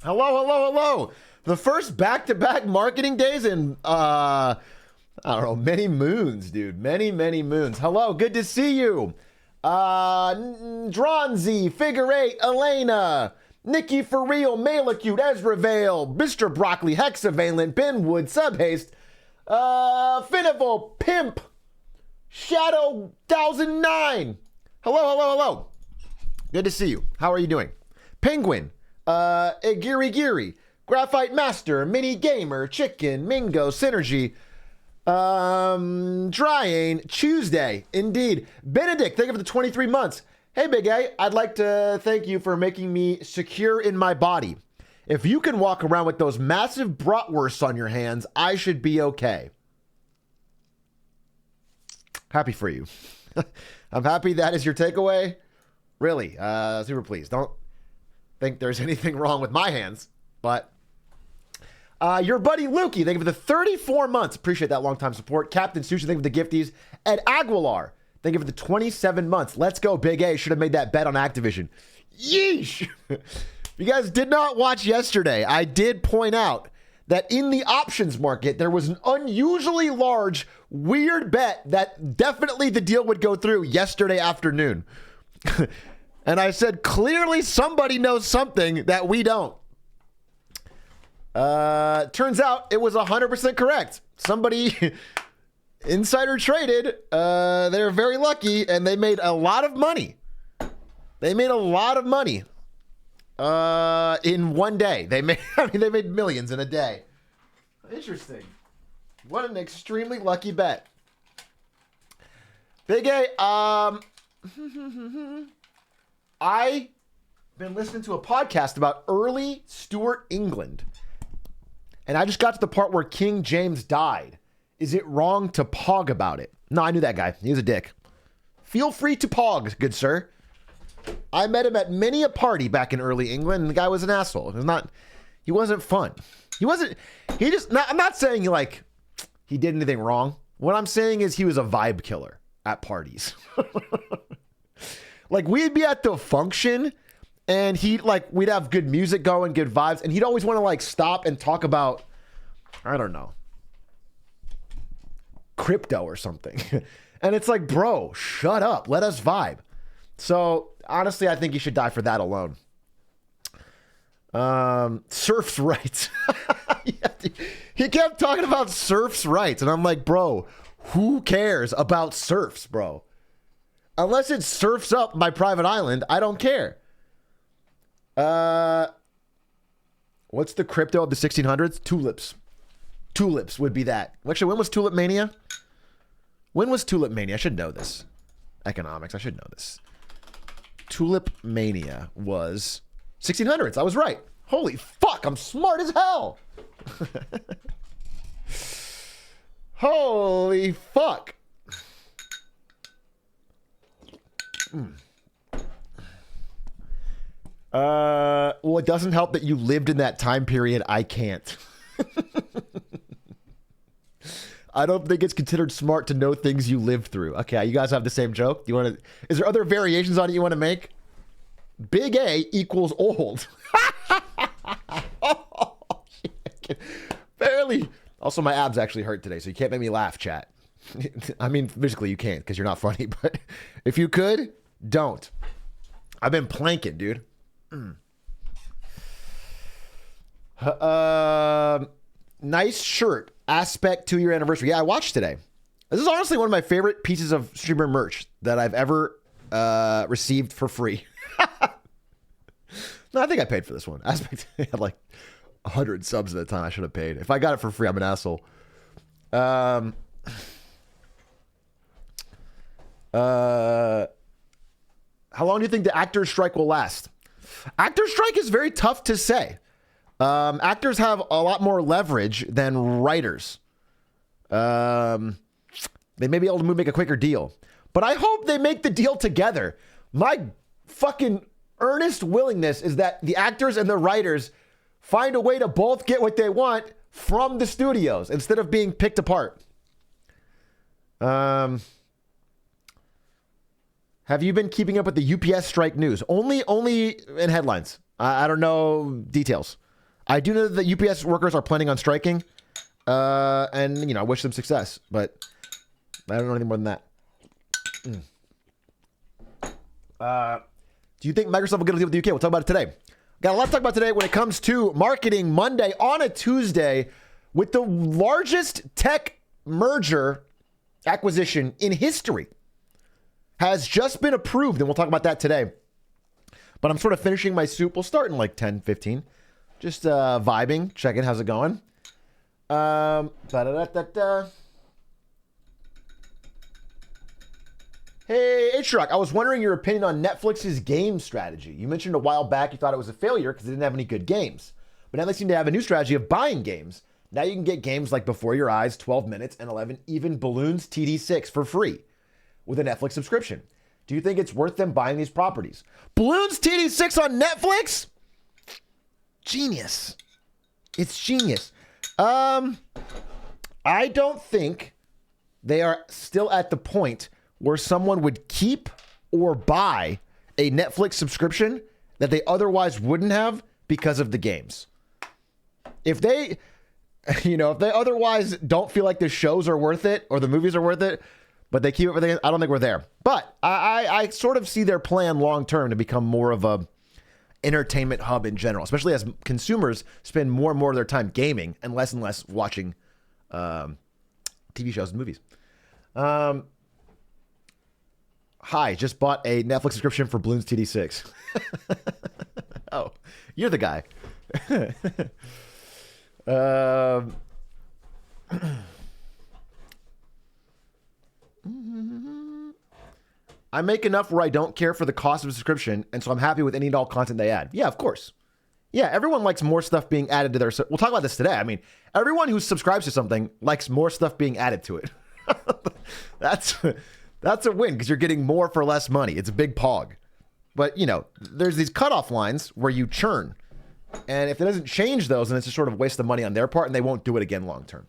Hello, hello, hello. The first back-to-back marketing days in, I don't know, many moons, dude. Many, many moons. Hello, good to see you. Dronzy, Figure 8, Elena, Nikki For Real, Malacute, Ezra Vale, Mr. Broccoli, Hexavalent, Benwood, Subhaste, Finival, Pimp, Shadow 1009. Hello, hello, hello. Good to see you. How are you doing? Penguin, Giri Giri, Graphite Master, Mini Gamer, Chicken, Mingo, Synergy, Dryane, Tuesday, indeed. Benedict, thank you for the 23 months. Hey, Big A, I'd like to thank you for making me secure in my body. If you can walk around with those massive bratwursts on your hands, I should be okay. Happy for you. I'm happy that is your takeaway. Really, super pleased. Don't think there's anything wrong with my hands, but your buddy Lukey, thank you for the 34 months. Appreciate that long-time support. Captain Sushi, thank you for the gifties. Ed Aguilar, thank you for the 27 months. Let's go, Big A. Should have made that bet on Activision. Yeesh. You guys did not watch yesterday. I did point out that in the options market, there was an unusually large, weird bet that definitely the deal would go through yesterday afternoon. And I said, clearly somebody knows something that we don't. Turns out it was 100% correct. Somebody insider traded. They're very lucky, and they made a lot of money. They made a lot of money in one day. They made millions in a day. Interesting. What an extremely lucky bet. Big A, I've been listening to a podcast about early Stuart England. And I just got to the part where King James died. Is it wrong to pog about it? No, I knew that guy. He was a dick. Feel free to pog, good sir. I met him at many a party back in early England, and the guy was an asshole. He wasn't fun. I'm not saying he did anything wrong. What I'm saying is he was a vibe killer at parties. Like, we'd be at the function, and we'd have good music going, good vibes, and he'd always want to, stop and talk about, I don't know, crypto or something. And it's like, bro, shut up. Let us vibe. So, honestly, I think he should die for that alone. Surf's rights. He kept talking about surf's rights, and I'm like, bro, who cares about surfs, bro? Unless it surfs up my private island, I don't care. What's the crypto of the 1600s? Tulips. Tulips would be that. Actually, when was Tulip Mania? When was Tulip Mania? I should know this. Economics, I should know this. Tulip Mania was 1600s. I was right. Holy fuck, I'm smart as hell. Holy fuck. Well, it doesn't help that you lived in that time period. I can't. I don't think it's considered smart to know things you lived through. Okay, you guys have the same joke. Is there other variations on it you want to make? Big A equals old. Oh, shit. Barely. Also, my abs actually hurt today, so you can't make me laugh, chat. I mean, physically you can't because you're not funny, but if you could, don't. I've been planking, dude. Nice shirt. Aspect 2-year anniversary. Yeah, I watched today. This is honestly one of my favorite pieces of streamer merch that I've ever received for free. No, I think I paid for this one. Aspect had 100 subs at the time. I should have paid. If I got it for free, I'm an asshole. How long do you think the actors strike will last? Actors strike is very tough to say. Actors have a lot more leverage than writers. They may be able to make a quicker deal, but I hope they make the deal together. My fucking earnest willingness is that the actors and the writers find a way to both get what they want from the studios instead of being picked apart. Have you been keeping up with the UPS strike news? Only in headlines. I don't know details. I do know that the UPS workers are planning on striking, and I wish them success, but I don't know anything more than that. Do you think Microsoft will get a deal with the UK? We'll talk about it today. Got a lot to talk about today when it comes to Marketing Monday on a Tuesday with the largest tech merger acquisition in history has just been approved, and we'll talk about that today. But I'm sort of finishing my soup. We'll start in like 10, 15. Just vibing, checking how's it going. Hey, Atrioc, I was wondering your opinion on Netflix's game strategy. You mentioned a while back you thought it was a failure because it didn't have any good games. But now they seem to have a new strategy of buying games. Now you can get games like Before Your Eyes, 12 Minutes, and 11, even Balloons TD6 for free with a Netflix subscription. Do you think it's worth them buying these properties? Balloons TD6 on Netflix? Genius. It's genius. I don't think they are still at the point where someone would keep or buy a Netflix subscription that they otherwise wouldn't have because of the games. If they, if they otherwise don't feel like the shows are worth it or the movies are worth it, but they keep it for the games, I don't think we're there. But I sort of see their plan long term to become more of a entertainment hub in general, especially as consumers spend more and more of their time gaming and less watching TV shows and movies. Hi, just bought a Netflix subscription for Balloons TD6. Oh, you're the guy. I make enough where I don't care for the cost of a subscription, and so I'm happy with any and all content they add. Yeah, of course. Yeah, everyone likes more stuff being added to their... We'll talk about this today. I mean, everyone who subscribes to something likes more stuff being added to it. That's a win because you're getting more for less money. It's a big pog. But, there's these cutoff lines where you churn. And if it doesn't change those, then it's just sort of a waste of money on their part, and they won't do it again long term.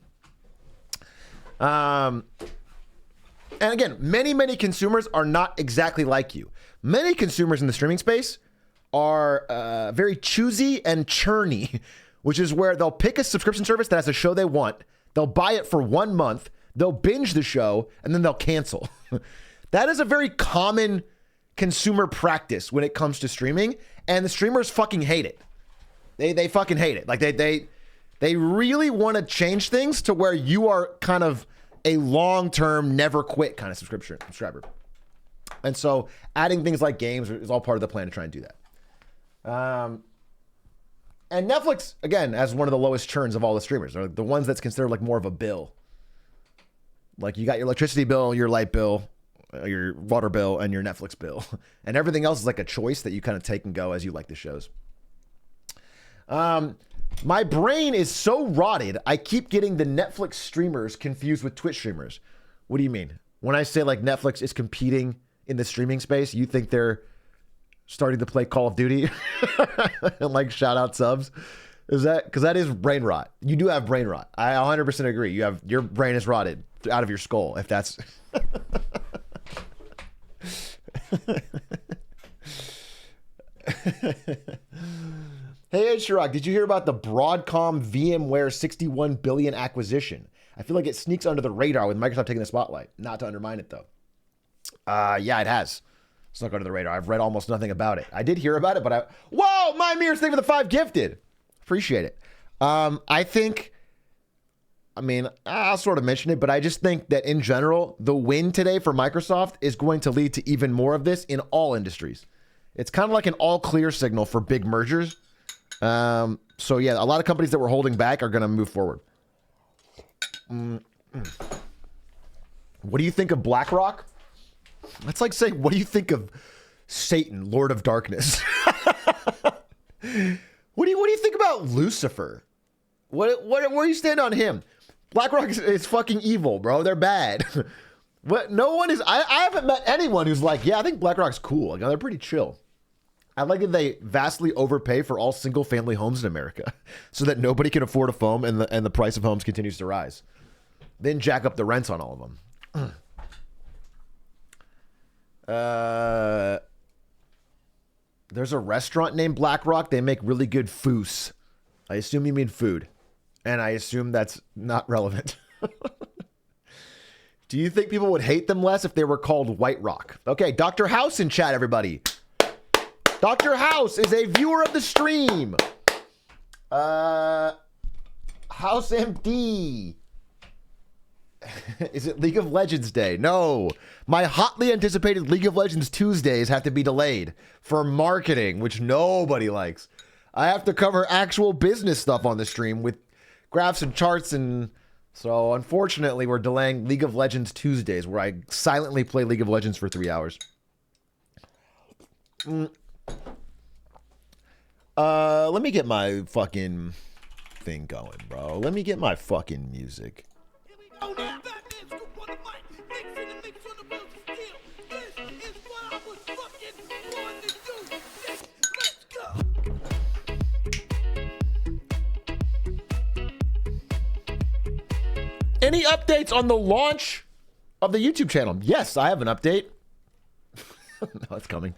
And again, many consumers are not exactly like you. Many consumers in the streaming space are very choosy and churny, which is where they'll pick a subscription service that has a show they want. They'll buy it for 1 month. They'll binge the show, and then they'll cancel. That is a very common consumer practice when it comes to streaming, and the streamers fucking hate it. They fucking hate it. Like they really want to change things to where you are kind of a long-term, never quit kind of subscriber. And so adding things like games is all part of the plan to try and do that. And Netflix, again, has one of the lowest churns of all the streamers. They're the ones that's considered like more of a bill. Like you got your electricity bill, your light bill, your water bill, and your Netflix bill. And everything else is like a choice that you kind of take and go as you like the shows. My brain is so rotted, I keep getting the Netflix streamers confused with Twitch streamers. What do you mean? When I say like Netflix is competing in the streaming space, you think they're starting to play Call of Duty and like shout out subs? Is that because that is brain rot? You do have brain rot. I 100% agree. Your brain is rotted out of your skull. If that's Hey, Atrioc, did you hear about the Broadcom VMware 61 billion acquisition? I feel like it sneaks under the radar with Microsoft taking the spotlight. Not to undermine it, though. Yeah, it has snuck under the radar. I've read almost nothing about it. I did hear about it, but Whoa! My mirrors, thank you for the 5 gifted. Appreciate it. I'll sort of mention it, but I just think that in general, the win today for Microsoft is going to lead to even more of this in all industries. It's kind of like an all clear signal for big mergers. So yeah, a lot of companies that were holding back are going to move forward. What do you think of BlackRock? That's like saying, what do you think of Satan, Lord of Darkness? What do you think about Lucifer? Where do you stand on him? BlackRock is fucking evil, bro. They're bad. What? No one is. I haven't met anyone who's like, yeah, I think BlackRock's cool. Like, they're pretty chill. I like that they vastly overpay for all single-family homes in America, so that nobody can afford a home, and the price of homes continues to rise. Then jack up the rents on all of them. There's a restaurant named BlackRock. They make really good foos. I assume you mean food. And I assume that's not relevant. Do you think people would hate them less if they were called White Rock? Okay, Dr. House in chat, everybody. Dr. House is a viewer of the stream. House MD. Is it League of Legends Day? No. My hotly anticipated League of Legends Tuesdays have to be delayed for marketing, which nobody likes. I have to cover actual business stuff on the stream with graphs and charts, and so unfortunately we're delaying League of Legends Tuesdays, where I silently play League of Legends for 3 hours. Let me get my fucking thing going, bro. Let me get my fucking music. Here we go now. Batman scoop on the mic. Mixing the mix on the wheels of steel. This is what I was fucking born to do. Let's go. Any updates on the launch of the YouTube channel? Yes, I have an update. No, it's coming.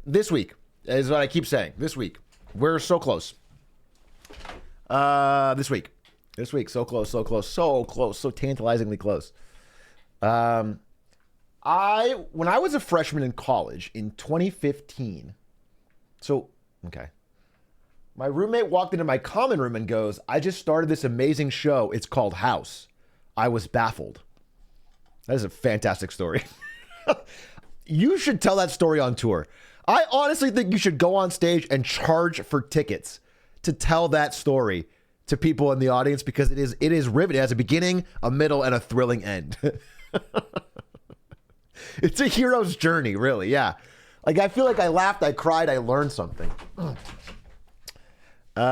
This week is what I keep saying. This week. We're so close. This week. So close, so tantalizingly close. When I was a freshman in college in 2015, okay. My roommate walked into my common room and goes, "I just started this amazing show. It's called House." I was baffled. That is a fantastic story. You should tell that story on tour. I honestly think you should go on stage and charge for tickets to tell that story to people in the audience, because it is riveting. It has a beginning, a middle, and a thrilling end. It's a hero's journey, really. Yeah. Like, I feel like I laughed, I cried, I learned something. When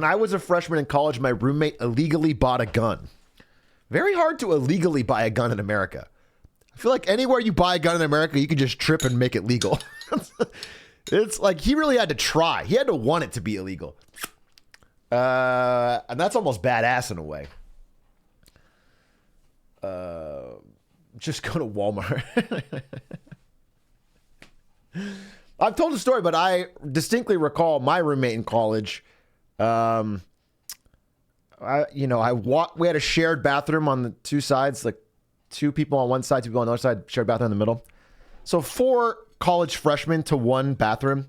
I was a freshman in college, my roommate illegally bought a gun. Very hard to illegally buy a gun in America. I feel like anywhere you buy a gun in America, you can just trip and make it legal. It's like he really had to try. He had to want it to be illegal. And that's almost badass in a way. Just go to Walmart. I've told the story, but I distinctly recall my roommate in college. We had a shared bathroom on the two sides, like 2 people on one side, 2 people on the other side, shared bathroom in the middle. So 4 college freshmen to 1 bathroom,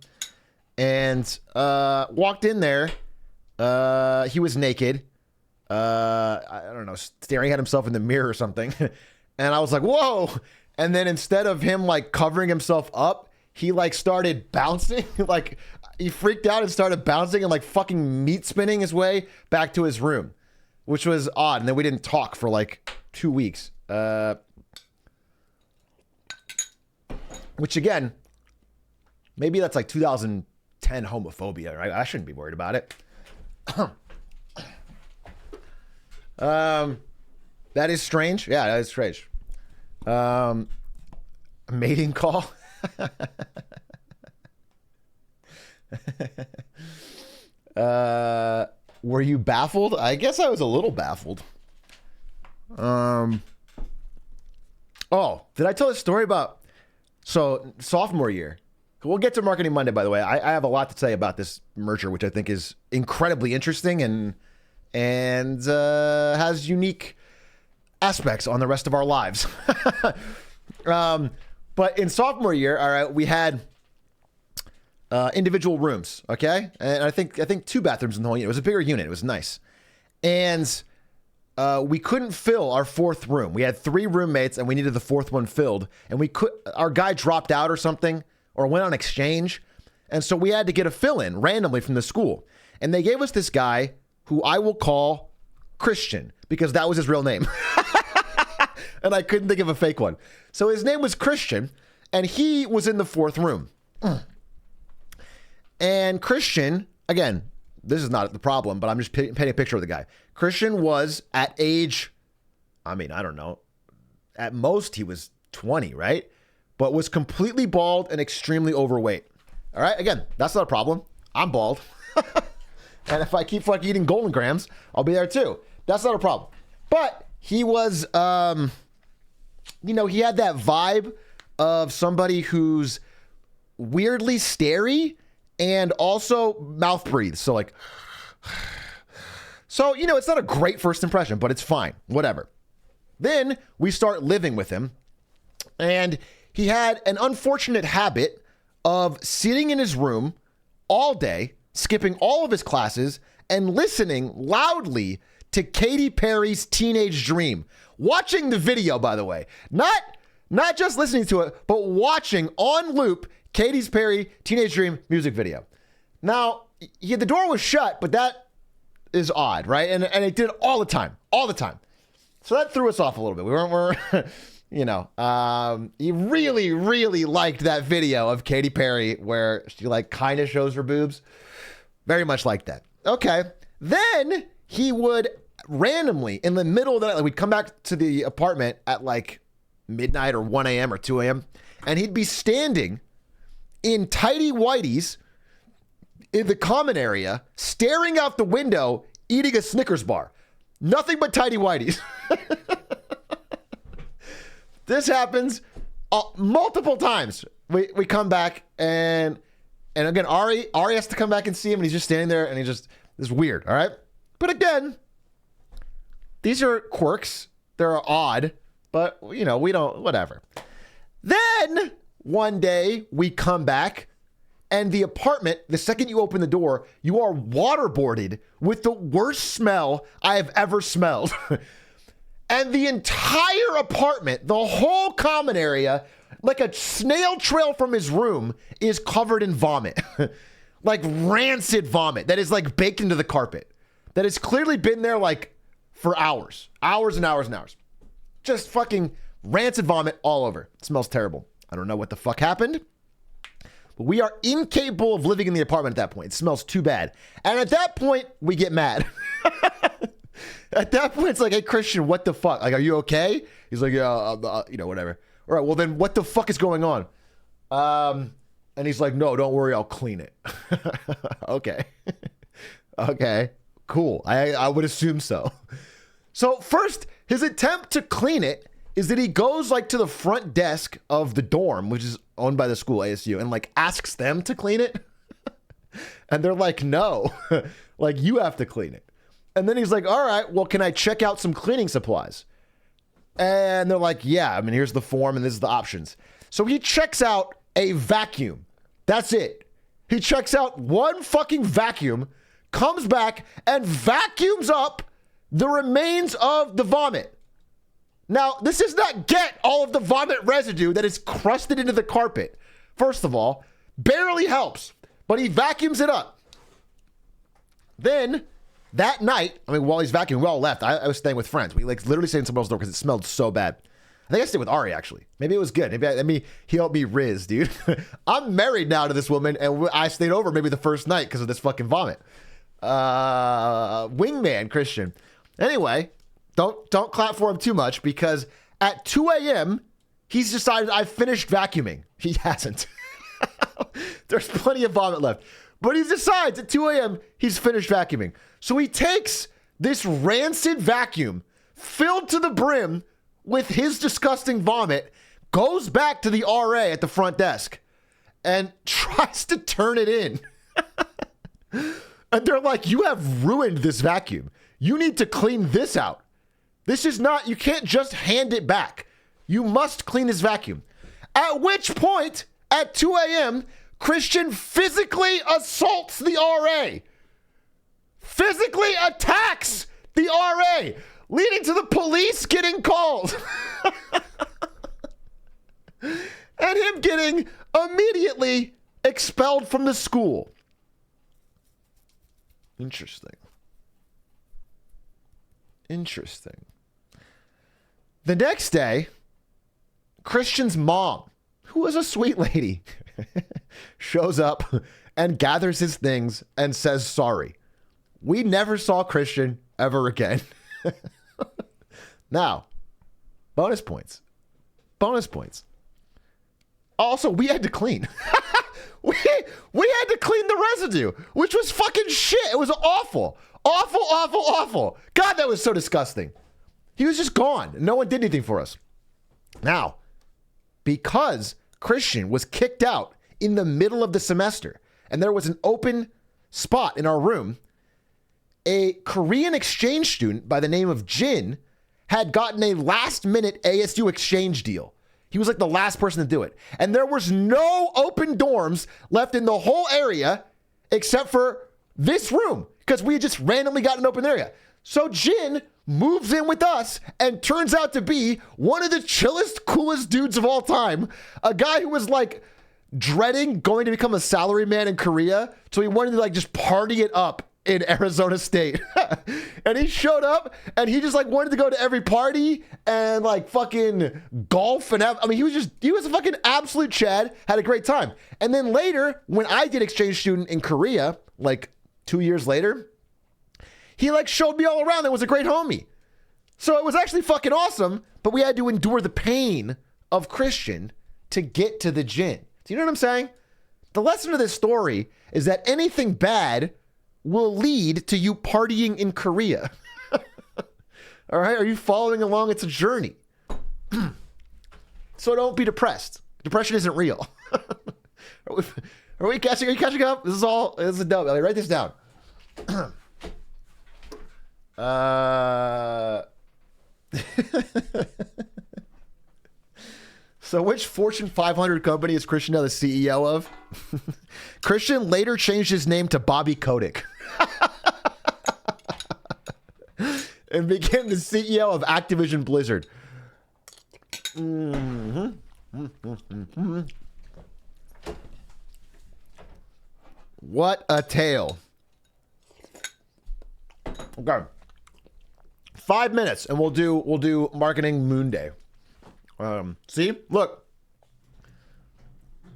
and walked in there. He was naked. I don't know, staring at himself in the mirror or something. And I was like, whoa. And then instead of him like covering himself up, he like started bouncing. Like he freaked out and started bouncing and like fucking meat spinning his way back to his room, which was odd. And then we didn't talk for like 2 weeks. Which again, maybe that's like 2010 homophobia, right? I shouldn't be worried about it. That is strange. Yeah, that is strange. Mating call. Were you baffled? I guess I was a little baffled. Oh, did I tell a story about sophomore year? We'll get to Marketing Monday, by the way. I have a lot to say about this merger, which I think is incredibly interesting and has unique aspects on the rest of our lives. But in sophomore year, all right, we had individual rooms, okay? And I think 2 bathrooms in the whole unit. It was a bigger unit. It was nice. And we couldn't fill our 4th room. We had 3 roommates, and we needed the 4th one filled. And our guy dropped out or something, or went on exchange. And so we had to get a fill-in randomly from the school. And they gave us this guy who I will call Christian, because that was his real name. And I couldn't think of a fake one. So his name was Christian, and he was in the 4th room. And Christian, again, this is not the problem, but I'm just painting a picture of the guy. Christian was at age, I don't know, at most he was 20, right? But was completely bald and extremely overweight. All right, again, that's not a problem. I'm bald. And if I keep fucking eating Golden Grams, I'll be there too. That's not a problem. But he was, he had that vibe of somebody who's weirdly starey and also mouth breathes. So like, so, you know, it's not a great first impression, but it's fine. Whatever. Then we start living with him, and he had an unfortunate habit of sitting in his room all day, skipping all of his classes, and listening loudly to Katy Perry's Teenage Dream. Watching the video, by the way. Not just listening to it, but watching on loop Katy Perry Teenage Dream music video. Now, the door was shut, but that is odd, right? And it did all the time. So that threw us off a little bit. We weren't you know, he really, really liked that video of Katy Perry where she like kind of shows her boobs. Very much like that. Okay. Then he would randomly in the middle of the night, like we'd come back to the apartment at like midnight or 1 a.m. or 2 a.m. and he'd be standing in tighty whities in the common area, staring out the window, eating a Snickers bar. Nothing but tighty whities. This happens multiple times. We come back and again, Ari has to come back and see him, and he's just standing there, and this is weird, all right? But again, these are quirks. They're odd, but, you know, we don't, whatever. Then, one day, we come back, and the apartment, the second you open the door, you are waterboarded with the worst smell I have ever smelled. And the entire apartment, the whole common area, like a snail trail from his room, is covered in vomit. Like rancid vomit that is like baked into the carpet. That has clearly been there like for hours. Hours and hours and hours. Just fucking rancid vomit all over. It smells terrible. I don't know what the fuck happened. But we are incapable of living in the apartment at that point. It smells too bad. And at that point, we get mad. At that point, it's like, hey, Christian, what the fuck? Like, are you okay? He's like, yeah, you know, whatever. All right, well, then what the fuck is going on? And he's like, no, don't worry, I'll clean it. Okay. Okay, cool. I would assume so. So first, his attempt to clean it is that he goes like to the front desk of the dorm, which is owned by the school, ASU, and like asks them to clean it. And they're like, no, like you have to clean it. And then he's like, all right, well, can I check out some cleaning supplies? And they're like, yeah, I mean, here's the form and this is the options. So he checks out a vacuum. That's it. He checks out one fucking vacuum, comes back and vacuums up the remains of the vomit. Now, this does not get all of the vomit residue that is crusted into the carpet. First of all, barely helps, but he vacuums it up. Then that night, I mean, while he's vacuuming, we all left. I was staying with friends. We like literally stayed in someone else's door because it smelled so bad. I think I stayed with Ari, actually. Maybe it was good. Maybe he helped me riz, dude. I'm married now to this woman, and I stayed over maybe the first night because of this fucking vomit. Wingman, Christian. Anyway, don't clap for him too much because at 2 a.m., he's decided I've finished vacuuming. He hasn't. There's plenty of vomit left. But he decides at 2 a.m. he's finished vacuuming. So he takes this rancid vacuum filled to the brim with his disgusting vomit, goes back to the RA at the front desk, and tries to turn it in. And they're like, you have ruined this vacuum. You need to clean this out. This is not, you can't just hand it back. You must clean this vacuum. At which point, at 2 a.m., Christian physically assaults the RA. Physically attacks the RA, leading to the police getting called. And him getting immediately expelled from the school. Interesting. The next day, Christian's mom, who was a sweet lady, shows up and gathers his things and says sorry. We never saw Christian ever again. Now, bonus points. Also, we had to clean. we had to clean the residue, which was fucking shit. It was awful. Awful. God, that was so disgusting. He was just gone. No one did anything for us. Now, because Christian was kicked out in the middle of the semester and there was an open spot in our room, a Korean exchange student by the name of Jin had gotten a last-minute ASU exchange deal. He was like the last person to do it. And there was no open dorms left in the whole area except for this room because we had just randomly got an open area. So Jin moves in with us and turns out to be one of the chillest, coolest dudes of all time. A guy who was like dreading going to become a salaryman in Korea. So he wanted to like just party it up in Arizona State. And he showed up and he just like wanted to go to every party and like fucking golf and he was a fucking absolute Chad, had a great time. And then later when I did exchange student in Korea, like 2 years later, he like showed me all around and was a great homie. So it was actually fucking awesome, but we had to endure the pain of Christian to get to the Jin. Do you know what I'm saying? The lesson of this story is that anything bad will lead to you partying in Korea. All right? Are you following along? It's a journey. So don't be depressed. Depression isn't real. Are you catching up? This is dope. Write this down. So which Fortune 500 company is Christian now the CEO of? Christian later changed his name to Bobby Kotick and became the CEO of Activision Blizzard. What a tale. Okay. 5 minutes and we'll do Marketing Moon Day. See, look,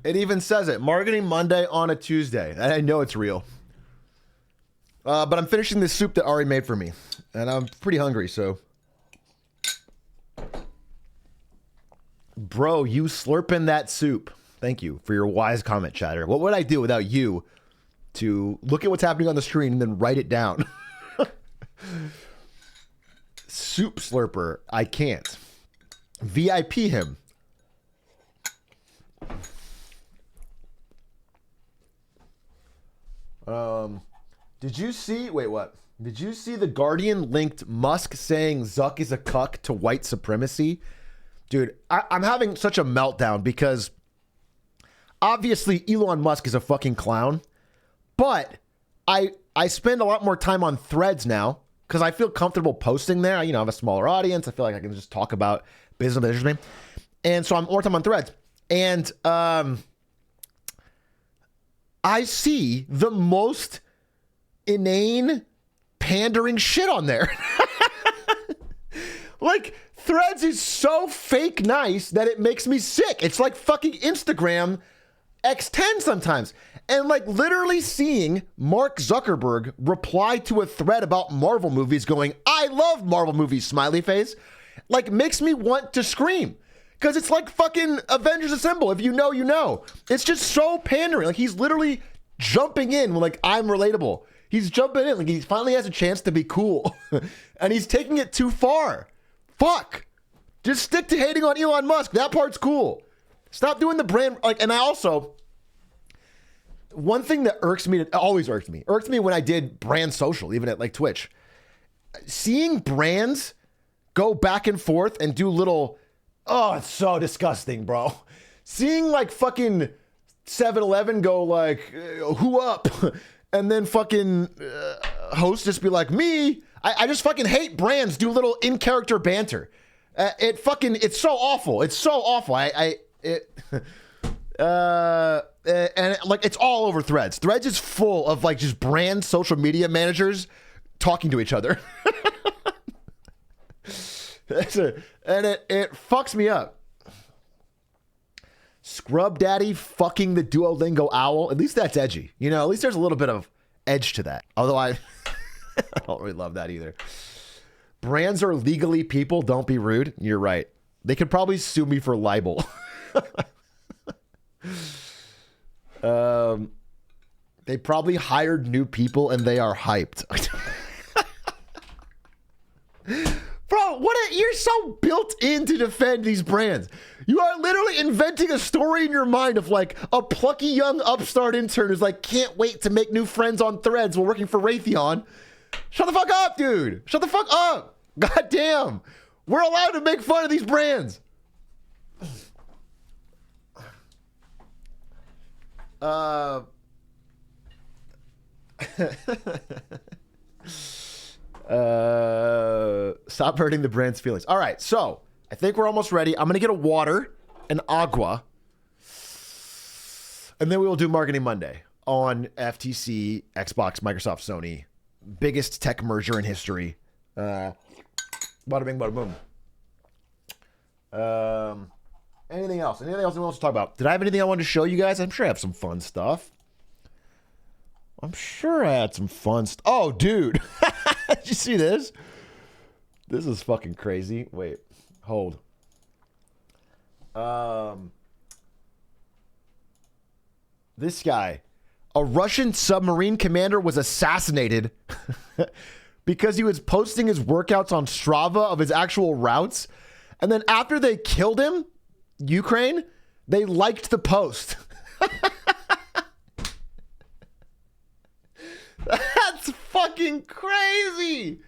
it even says it, Marketing Monday on a Tuesday. I know it's real. But I'm finishing this soup that Ari made for me and I'm pretty hungry. So bro, you slurping that soup. Thank you for your wise comment, chatter. What would I do without you to look at what's happening on the screen and then write it down? Soup slurper. I can't. VIP him. Did you see, wait, what? Did you see The Guardian linked Musk saying Zuck is a cuck to white supremacy? Dude, I'm having such a meltdown because obviously Elon Musk is a fucking clown, but I spend a lot more time on Threads now because I feel comfortable posting there. I have a smaller audience. I feel like I can just talk about business that interests me. And so I'm more time on Threads. And I see the most inane, pandering shit on there. Like, Threads is so fake nice that it makes me sick. It's like fucking Instagram X10 sometimes. And like literally seeing Mark Zuckerberg reply to a thread about Marvel movies going, I love Marvel movies, smiley face, like makes me want to scream. Because it's like fucking Avengers Assemble. If you know, you know. It's just so pandering. Like he's literally jumping in when like I'm relatable. He's jumping in like he finally has a chance to be cool. And he's taking it too far. Fuck. Just stick to hating on Elon Musk. That part's cool. Stop doing the brand. Like, and I also, one thing that irks me when I did brand social, even at like Twitch, seeing brands go back and forth and do little, oh, it's so disgusting, bro. Seeing like fucking 7-Eleven go like, who up? And then fucking host just be like, me. I just fucking hate brands do little in-character banter. It's so awful. It's so awful. And like it's all over Threads. Threads is full of like just brand social media managers talking to each other. And it fucks me up. Scrub Daddy fucking the Duolingo owl. At least that's edgy. At least there's a little bit of edge to that. Although I don't really love that either. Brands are legally people. Don't be rude. You're right. They could probably sue me for libel. They probably hired new people and they are hyped. Bro, you're so built in to defend these brands. You are literally inventing a story in your mind of like a plucky young upstart intern who's like, can't wait to make new friends on Threads while working for Raytheon. Shut the fuck up, dude. Shut the fuck up. God damn. We're allowed to make fun of these brands. Stop hurting the brand's feelings. All right, so I think we're almost ready. I'm gonna get a water and agua, and then we will do Marketing Monday on FTC, Xbox, Microsoft, Sony, biggest tech merger in history. Bada bing, bada boom. Anything else? Anything else anyone wants to talk about? Did I have anything I wanted to show you guys? I'm sure I have some fun stuff. I'm sure I had some fun stuff. Oh, dude. Did you see this? This is fucking crazy. Wait. Hold. This guy. A Russian submarine commander was assassinated because he was posting his workouts on Strava of his actual routes. And then after they killed him, Ukraine, they liked the post. That's fucking crazy.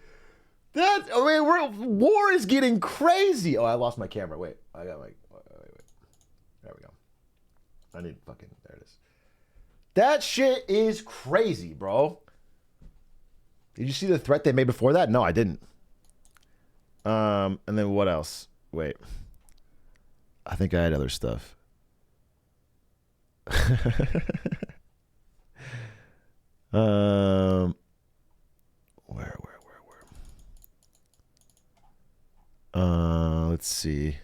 War is getting crazy. Oh, I lost my camera. Wait, I got my. Wait. There we go. I need fucking. There it is. That shit is crazy, bro. Did you see the threat they made before that? No, I didn't. And then what else? Wait. I think I had other stuff. Where? Let's see.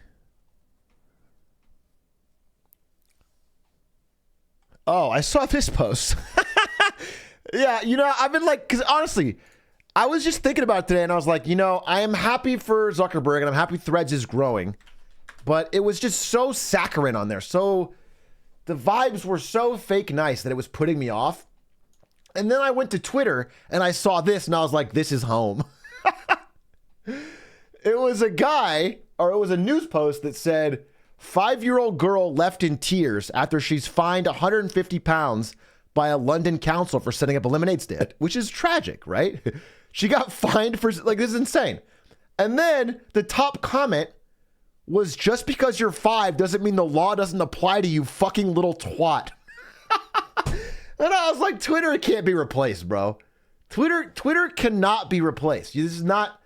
Oh, I saw this post. Yeah, you know, I've been like, because honestly, I was just thinking about it today, and I was like, you know, I am happy for Zuckerberg, and I'm happy Threads is growing, but it was just so saccharine on there. So the vibes were so fake nice that it was putting me off. And then I went to Twitter, and I saw this, and I was like, this is home. It was a guy, or it was a news post that said, 5-year-old girl left in tears after she's fined 150 pounds by a London council for setting up a lemonade stand, which is tragic, right? She got fined for, like, this is insane. And then the top comment was, just because you're 5 doesn't mean the law doesn't apply to you, fucking little twat. And I was like, Twitter can't be replaced, bro. Twitter cannot be replaced. This is not,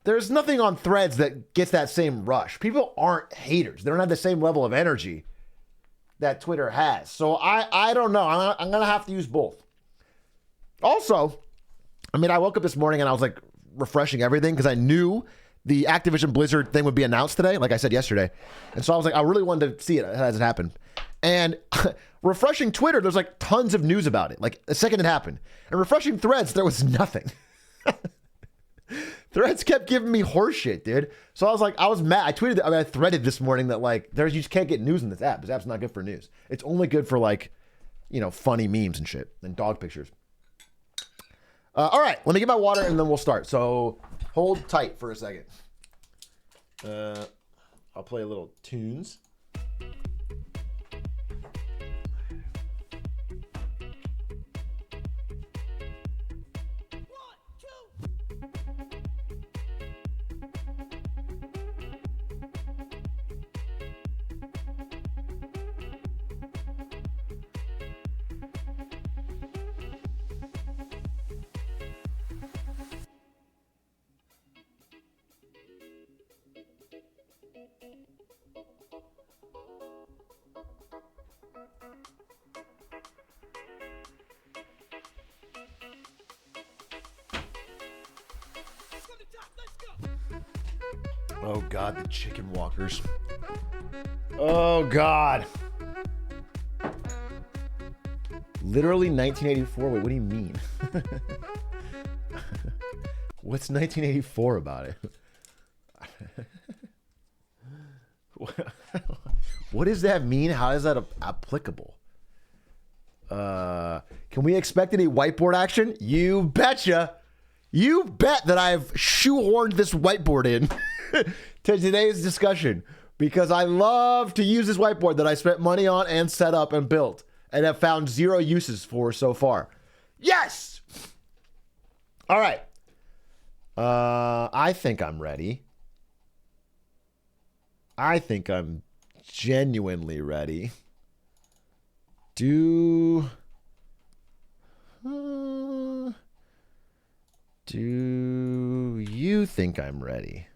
there's nothing on Threads that gets that same rush. People aren't haters. They don't have the same level of energy that Twitter has. So I don't know. I'm going to have to use both. Also, I mean, I woke up this morning and I was like refreshing everything because I knew the Activision Blizzard thing would be announced today, like I said yesterday. And so I was like, I really wanted to see it as it happened. And refreshing Twitter, there's like tons of news about it, like the second it happened. And refreshing Threads, there was nothing. Threads kept giving me horseshit, dude. So I was like, I was mad. I threaded this morning that like, you just can't get news in this app. This app's not good for news. It's only good for like, you know, funny memes and shit and dog pictures. All right, let me get my water and then we'll start. So hold tight for a second. I'll play a little tunes. Oh God, the chicken walkers. Oh God. Literally 1984. Wait, what do you mean? What's 1984 about it? What does that mean? How is that applicable? Can we expect any whiteboard action? You betcha. You bet that I've shoehorned this whiteboard in to today's discussion. because I love to use this whiteboard that I spent money on and set up and built and have found zero uses for so far. Yes! All right. I think I'm ready. I think I'm genuinely ready. Do you think I'm ready?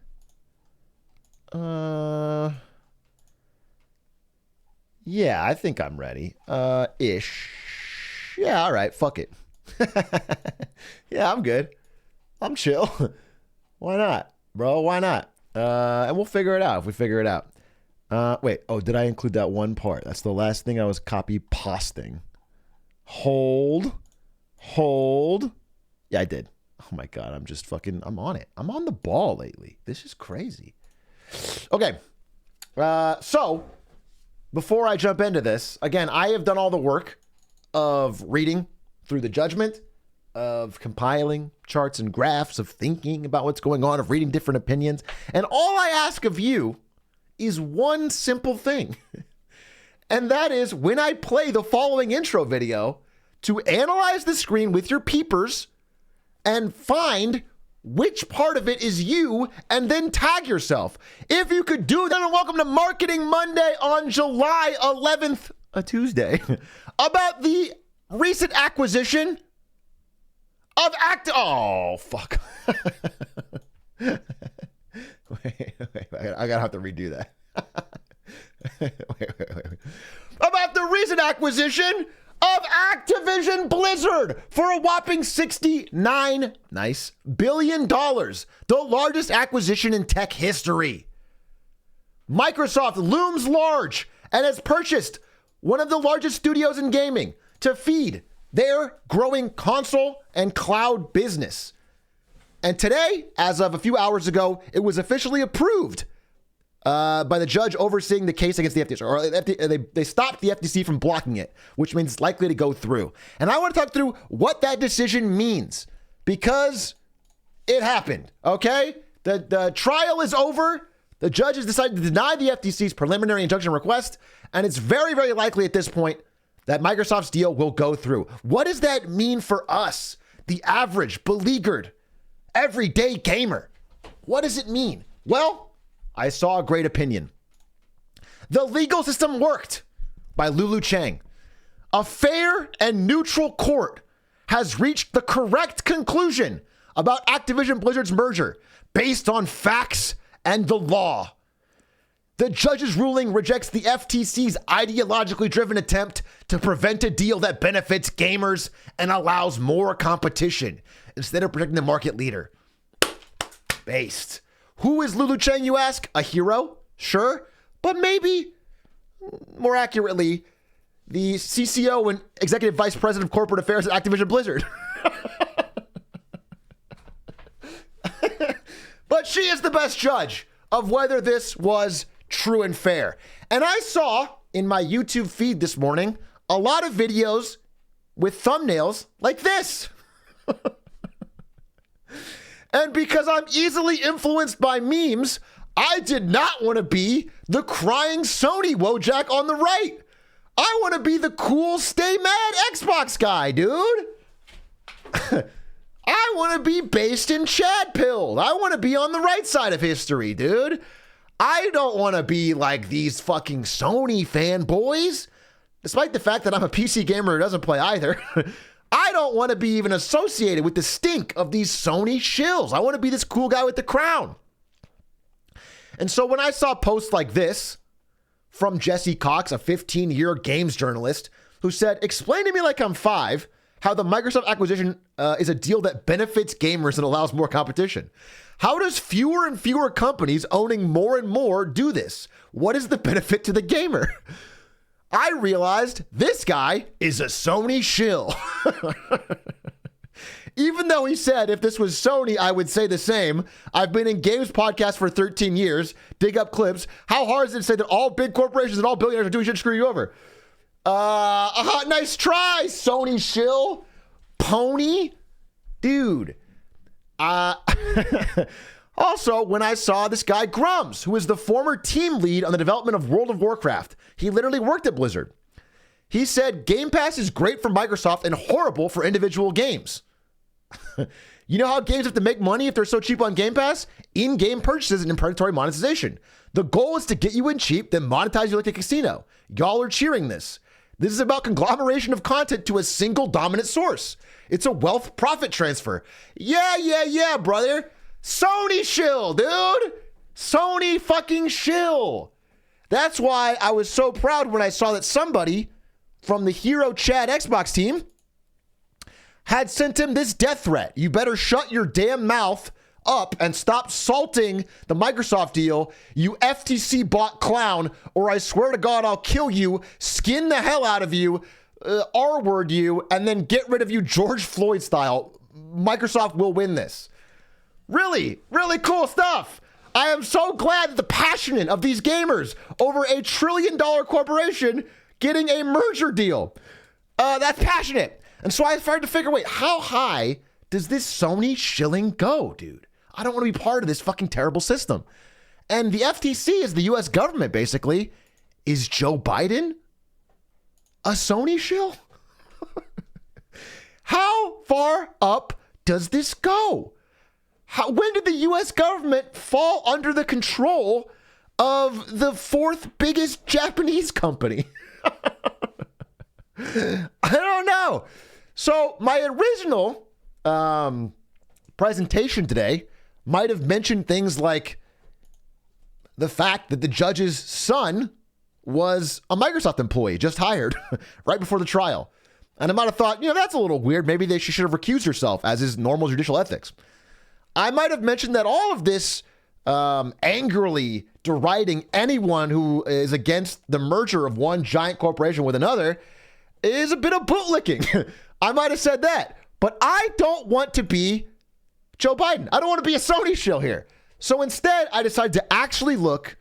Yeah, I think I'm ready. Ish. Yeah, all right, fuck it. Yeah, I'm good. I'm chill. Why not, bro? Why not? And we'll figure it out if we figure it out. Wait, oh, did I include that one part? That's the last thing I was copy pasting. Hold. Yeah, I did. Oh my God, I'm on it. I'm on the ball lately. This is crazy. Okay. So before I jump into this, again, I have done all the work of reading through the judgment, of compiling charts and graphs, of thinking about what's going on, of reading different opinions. And all I ask of you is one simple thing. And that is when I play the following intro video to analyze the screen with your peepers and find which part of it is you and then tag yourself. If you could do that, and welcome to Marketing Monday on July 11th, a Tuesday, about the recent acquisition of Oh, fuck. wait, I gotta have to redo that. wait. About the recent acquisition of Activision Blizzard for a whopping $69 billion, the largest acquisition in tech history. Microsoft looms large and has purchased one of the largest studios in gaming to feed their growing console and cloud business. And today, as of a few hours ago, it was officially approved by the judge overseeing the case against the FTC. Or they stopped the FTC from blocking it, which means it's likely to go through. And I want to talk through what that decision means, because it happened, okay? The trial is over. The judge has decided to deny the FTC's preliminary injunction request, and it's very, very likely at this point that Microsoft's deal will go through. What does that mean for us, the average, beleaguered, everyday gamer? What does it mean? Well, I saw a great opinion. The Legal System Worked by Lulu Chang. A fair and neutral court has reached the correct conclusion about Activision Blizzard's merger based on facts and the law. The judge's ruling rejects the FTC's ideologically driven attempt to prevent a deal that benefits gamers and allows more competition instead of protecting the market leader. Based. Who is Lulu Chang, you ask? A hero? Sure. But maybe, more accurately, the CCO and Executive Vice President of Corporate Affairs at Activision Blizzard. But she is the best judge of whether this was true and fair. And I saw in my YouTube feed this morning a lot of videos with thumbnails like this. And because I'm easily influenced by memes, I did not want to be the crying Sony Wojak on the right. I want to be the cool stay mad Xbox guy, dude. I want to be based in Chad pilled. I want to be on the right side of history, dude. I don't want to be like these fucking Sony fanboys. Despite the fact that I'm a PC gamer who doesn't play either. I don't want to be even associated with the stink of these Sony shills. I want to be this cool guy with the crown. And so when I saw posts like this from Jesse Cox, a 15-year games journalist, who said, explain to me like I'm 5, how the Microsoft acquisition is a deal that benefits gamers and allows more competition. How does fewer and fewer companies owning more and more do this? What is the benefit to the gamer? I realized this guy is a Sony shill. Even though he said if this was Sony, I would say the same. I've been in games podcasts for 13 years. Dig up clips. How hard is it to say that all big corporations and all billionaires are doing shit to screw you over? Nice try, Sony shill. Pony? Dude. Also, when I saw this guy Grums, who is the former team lead on the development of World of Warcraft, he literally worked at Blizzard. He said Game Pass is great for Microsoft and horrible for individual games. You know how games have to make money if they're so cheap on Game Pass? In-game purchases and predatory monetization. The goal is to get you in cheap, then monetize you like a casino. Y'all are cheering this. This is about conglomeration of content to a single dominant source. It's a wealth profit transfer. Yeah, brother. Sony shill, dude. Sony fucking shill. That's why I was so proud when I saw that somebody from the Hero Chad Xbox team had sent him this death threat. You better shut your damn mouth up and stop salting the Microsoft deal, you FTC bot clown, or I swear to God I'll kill you, skin the hell out of you, R-word you, and then get rid of you George Floyd style. Microsoft will win this. Really, really cool stuff. I am so glad that the passionate of these gamers over a $1 trillion corporation getting a merger deal. That's passionate. And so I started to figure, wait, how high does this Sony shilling go, dude? I don't want to be part of this fucking terrible system. And the FTC is the US government, basically. Is Joe Biden a Sony shill? How far up does this go? When did the US government fall under the control of the fourth biggest Japanese company? I don't know. So my original presentation today might have mentioned things like the fact that the judge's son was a Microsoft employee just hired right before the trial. And I might have thought, that's a little weird. Maybe she should have recused herself, as is normal judicial ethics. I might have mentioned that all of this angrily deriding anyone who is against the merger of one giant corporation with another is a bit of bootlicking. I might have said that, but I don't want to be Joe Biden. I don't want to be a Sony shill here. So instead, I decided to actually look,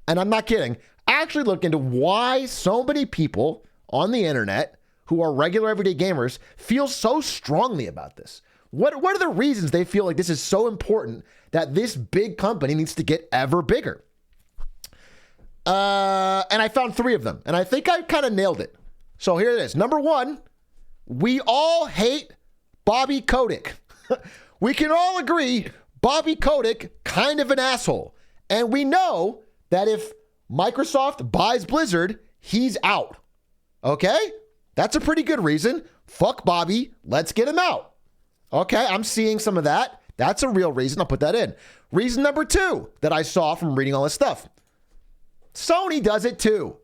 and I'm not kidding, actually look into why so many people on the internet who are regular everyday gamers feel so strongly about this. What are the reasons they feel like this is so important that this big company needs to get ever bigger? And I found 3 of them, and I think I kind of nailed it. So here it is. Number 1, we all hate Bobby Kotick. We can all agree Bobby Kotick, kind of an asshole. And we know that if Microsoft buys Blizzard, he's out. Okay? That's a pretty good reason. Fuck Bobby. Let's get him out. Okay, I'm seeing some of that. That's a real reason. I'll put that in. Reason number 2 that I saw from reading all this stuff. Sony does it too.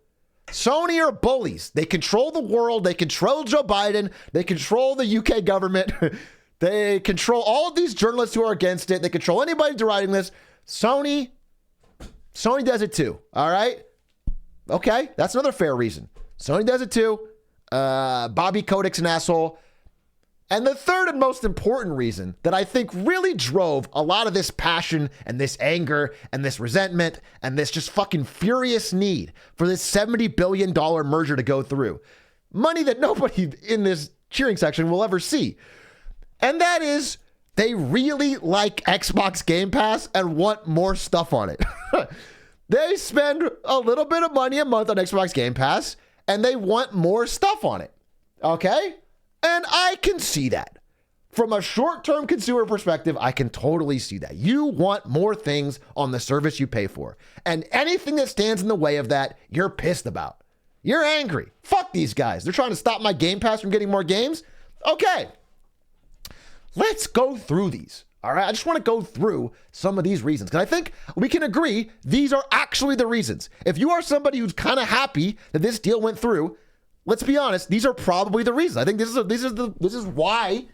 Sony are bullies. They control the world. They control Joe Biden. They control the UK government. They control all of these journalists who are against it. They control anybody deriding this. Sony does it too. All right? Okay, that's another fair reason. Sony does it too. Bobby Kotick's an asshole. And the third and most important reason that I think really drove a lot of this passion and this anger and this resentment and this just fucking furious need for this $70 billion merger to go through. Money that nobody in this cheering section will ever see. And that is, they really like Xbox Game Pass and want more stuff on it. They spend a little bit of money a month on Xbox Game Pass and they want more stuff on it. Okay? And I can see that. From a short-term consumer perspective, I can totally see that. You want more things on the service you pay for. And anything that stands in the way of that, you're pissed about. You're angry. Fuck these guys. They're trying to stop my Game Pass from getting more games. Okay. Let's go through these. All right. I just want to go through some of these reasons, because I think we can agree these are actually the reasons. If you are somebody who's kind of happy that this deal went through, let's be honest, these are probably the reasons. I think this is why,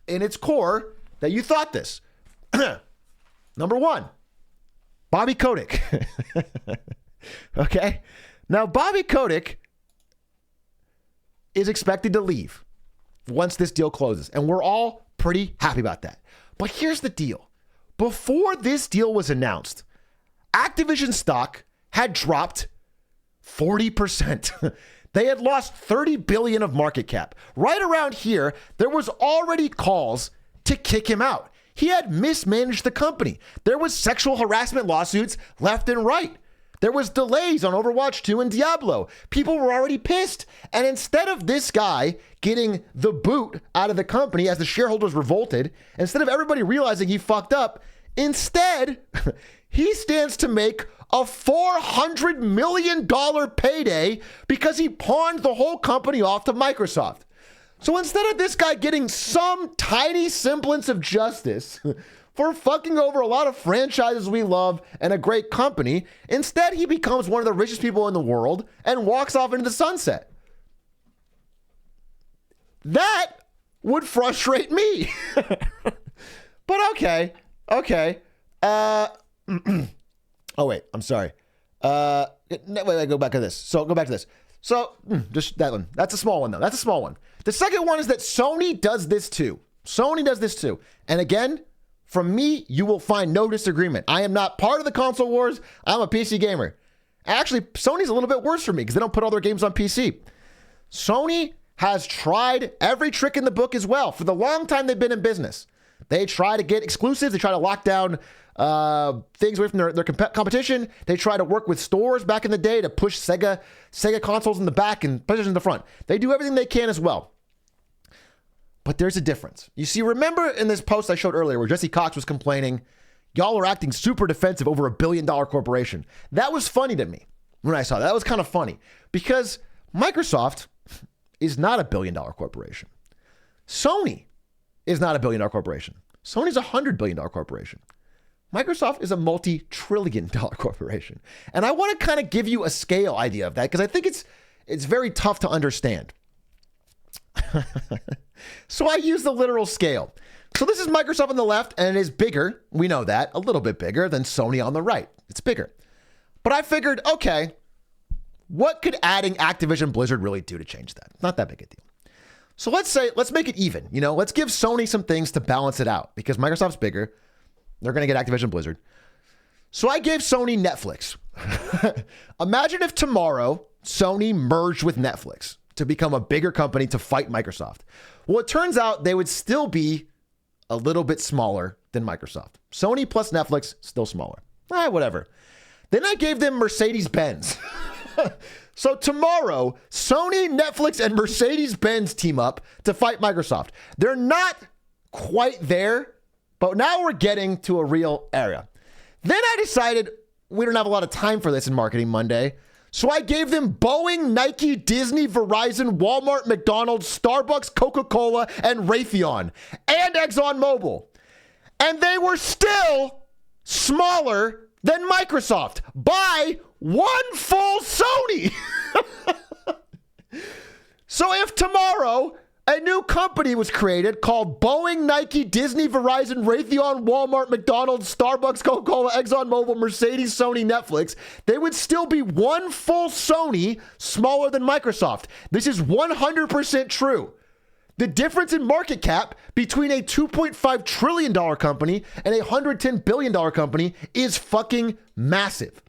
in its core, that you thought this. Number 1, Bobby Kotick. Okay? Now, Bobby Kotick is expected to leave once this deal closes, and we're all pretty happy about that. But here's the deal. Before this deal was announced, Activision stock had dropped 40%. They had lost $30 billion of market cap. Right around here, there was already calls to kick him out. He had mismanaged the company. There was sexual harassment lawsuits left and right. There was delays on Overwatch 2 and Diablo. People were already pissed. And instead of this guy getting the boot out of the company as the shareholders revolted, instead of everybody realizing he fucked up, instead, he stands to make a $400 million payday because he pawned the whole company off to Microsoft. So instead of this guy getting some tiny semblance of justice for fucking over a lot of franchises we love and a great company, instead he becomes one of the richest people in the world and walks off into the sunset. That would frustrate me. But okay. Oh wait, I'm sorry. Wait, go back to this. So go back to this. So just that one. That's a small one though. That's a small one. The second one is that Sony does this too. And again, from me, you will find no disagreement. I am not part of the console wars. I'm a PC gamer. Actually, Sony's a little bit worse for me because they don't put all their games on PC. Sony has tried every trick in the book as well. For the long time they've been in business, they try to get exclusives. They try to lock down things away from their competition. They try to work with stores back in the day to push Sega consoles in the back and PlayStation in the front. They do everything they can as well. But there's a difference. You see, remember in this post I showed earlier where Jesse Cox was complaining, y'all are acting super defensive over $1 billion corporation. That was funny to me when I saw that. That was kind of funny because Microsoft is not $1 billion corporation. Sony is not $1 billion corporation. Sony's a $100 billion corporation. Microsoft is a multi-trillion dollar corporation. And I want to kind of give you a scale idea of that because I think it's very tough to understand. So I use the literal scale. So this is Microsoft on the left, and it is bigger. We know that, a little bit bigger than Sony on the right. It's bigger. But I figured, okay, what could adding Activision Blizzard really do to change that? Not that big a deal. So let's make it even. Let's give Sony some things to balance it out because Microsoft's bigger. They're going to get Activision Blizzard. So I gave Sony Netflix. Imagine if tomorrow Sony merged with Netflix to become a bigger company to fight Microsoft. Well, it turns out they would still be a little bit smaller than Microsoft. Sony plus Netflix, still smaller. Whatever. Then I gave them Mercedes-Benz. So tomorrow, Sony, Netflix, and Mercedes-Benz team up to fight Microsoft. They're not quite there, but now we're getting to a real era. Then I decided we don't have a lot of time for this in Marketing Monday. So I gave them Boeing, Nike, Disney, Verizon, Walmart, McDonald's, Starbucks, Coca-Cola, and Raytheon, and ExxonMobil. And they were still smaller than Microsoft by one full Sony. So if tomorrow a new company was created called Boeing, Nike, Disney, Verizon, Raytheon, Walmart, McDonald's, Starbucks, Coca-Cola, ExxonMobil, Mercedes, Sony, Netflix, they would still be one full Sony smaller than Microsoft. This is 100% true. The difference in market cap between a $2.5 trillion company and a $110 billion company is fucking massive.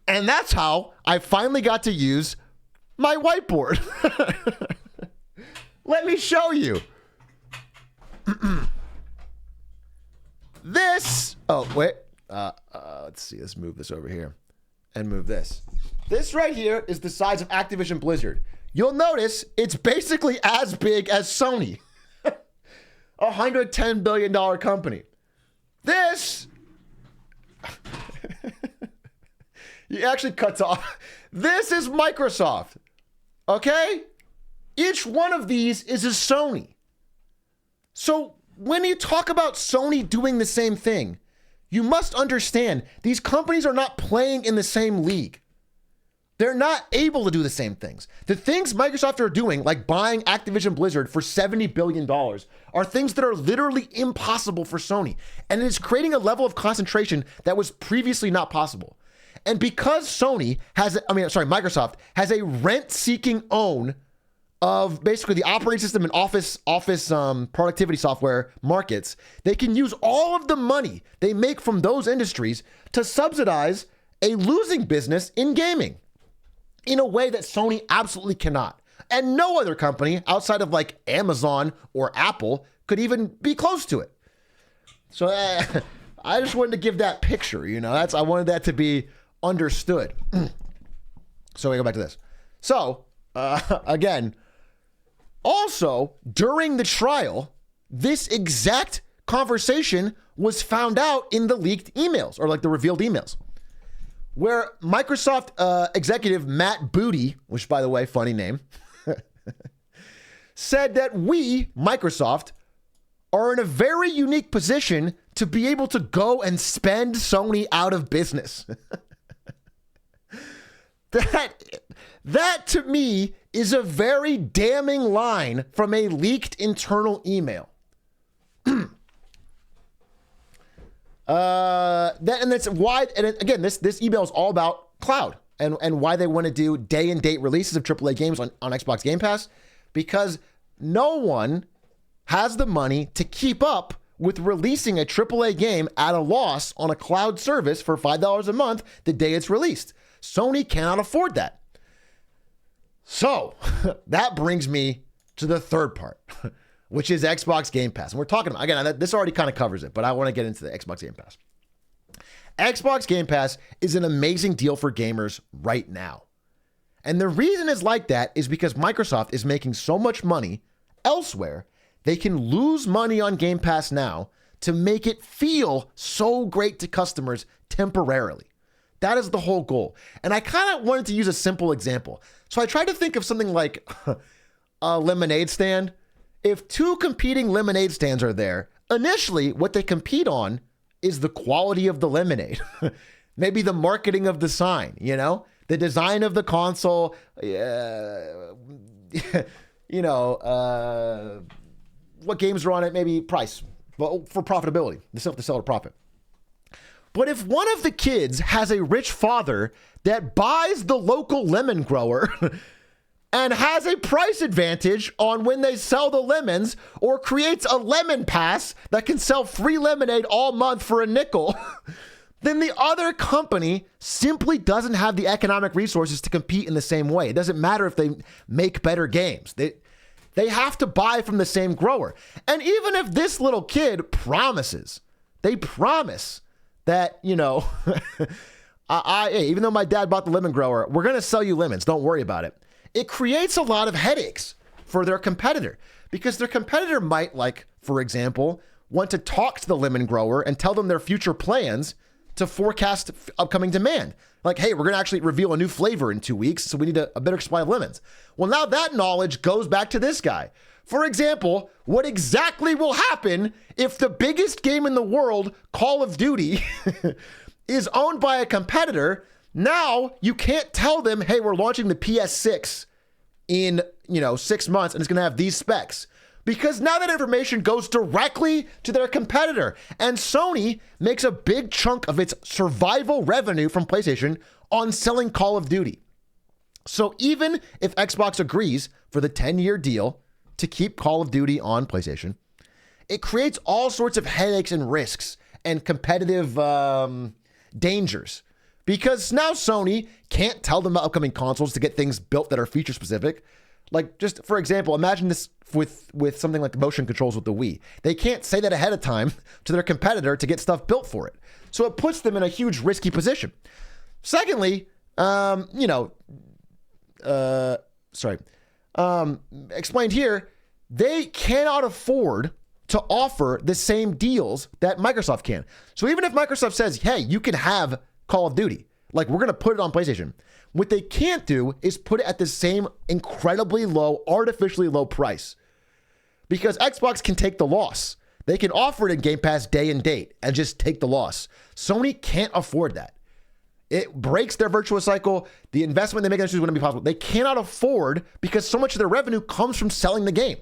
And that's how I finally got to use my whiteboard. Let me show you. This. Oh, wait. Let's see. Let's move this over here and move this. This right here is the size of Activision Blizzard. You'll notice it's basically as big as Sony. $110 billion company. This. He actually cuts off. This is Microsoft. Okay? Each one of these is a Sony. So when you talk about Sony doing the same thing, you must understand these companies are not playing in the same league. They're not able to do the same things. The things Microsoft are doing, like buying Activision Blizzard for $70 billion, are things that are literally impossible for Sony. And it is creating a level of concentration that was previously not possible. And because Microsoft has a rent-seeking own of basically the operating system and office productivity software markets, they can use all of the money they make from those industries to subsidize a losing business in gaming in a way that Sony absolutely cannot. And no other company outside of like Amazon or Apple could even be close to it. So I just wanted to give that picture, I wanted that to be understood. So we go back to this. So again, also during the trial, this exact conversation was found out in the leaked emails, or like the revealed emails, where Microsoft executive Matt Booty, which by the way, funny name, said that we, Microsoft, are in a very unique position to be able to go and spend Sony out of business. That to me is a very damning line from a leaked internal email. That's why, and again, this email is all about cloud and why they want to do day and date releases of AAA games on Xbox Game Pass, because no one has the money to keep up with releasing a AAA game at a loss on a cloud service for $5 a month the day it's released. Sony cannot afford that. So that brings me to the third part, which is Xbox Game Pass. And we're talking about, again, this already kind of covers it, but I want to get into the Xbox Game Pass. Xbox Game Pass is an amazing deal for gamers right now. And the reason it's like that is because Microsoft is making so much money elsewhere, they can lose money on Game Pass now to make it feel so great to customers temporarily. That is the whole goal. And I kind of wanted to use a simple example. So I tried to think of something like a lemonade stand. If two competing lemonade stands are there, initially what they compete on is the quality of the lemonade. Maybe the marketing of the sign, the design of the console, what games are on it, maybe price, but for profitability, to sell to profit. But if one of the kids has a rich father that buys the local lemon grower and has a price advantage on when they sell the lemons, or creates a lemon pass that can sell free lemonade all month for a nickel, then the other company simply doesn't have the economic resources to compete in the same way. It doesn't matter if they make better games. They have to buy from the same grower. And even if this little kid promises, they promise that, even though my dad bought the lemon grower, we're going to sell you lemons. Don't worry about it. It creates a lot of headaches for their competitor, because their competitor might, like, for example, want to talk to the lemon grower and tell them their future plans to forecast upcoming demand. Like, hey, we're going to actually reveal a new flavor in 2 weeks, so we need a better supply of lemons. Well, now that knowledge goes back to this guy. For example, what exactly will happen if the biggest game in the world, Call of Duty, is owned by a competitor? Now you can't tell them, hey, we're launching the PS6 in, 6 months and it's going to have these specs. Because now that information goes directly to their competitor, and Sony makes a big chunk of its survival revenue from PlayStation on selling Call of Duty. So even if Xbox agrees for the 10-year deal to keep Call of Duty on PlayStation, it creates all sorts of headaches and risks and competitive dangers. Because now Sony can't tell them about upcoming consoles to get things built that are feature specific. Like, just for example, imagine this with something like motion controls with the Wii. They can't say that ahead of time to their competitor to get stuff built for it. So it puts them in a huge risky position. Secondly, explained here, they cannot afford to offer the same deals that Microsoft can. So even if Microsoft says, hey, you can have Call of Duty, like, we're going to put it on PlayStation, what they can't do is put it at the same incredibly low, artificially low price. Because Xbox can take the loss. They can offer it in Game Pass day and date and just take the loss. Sony can't afford that. It breaks their virtuous cycle. The investment they make in this is going to be possible. They cannot afford, because so much of their revenue comes from selling the game.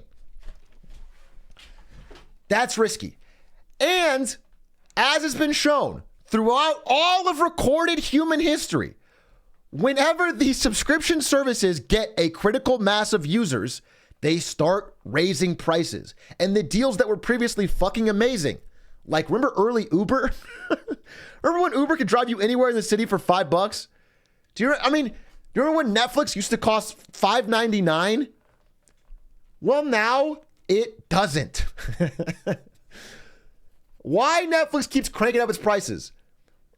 That's risky. And as has been shown throughout all of recorded human history, whenever these subscription services get a critical mass of users, they start raising prices. And the deals that were previously fucking amazing, like, remember early Uber? Remember when Uber could drive you anywhere in the city for $5? Do you remember when Netflix used to cost $5.99? Well, now it doesn't. Why Netflix keeps cranking up its prices?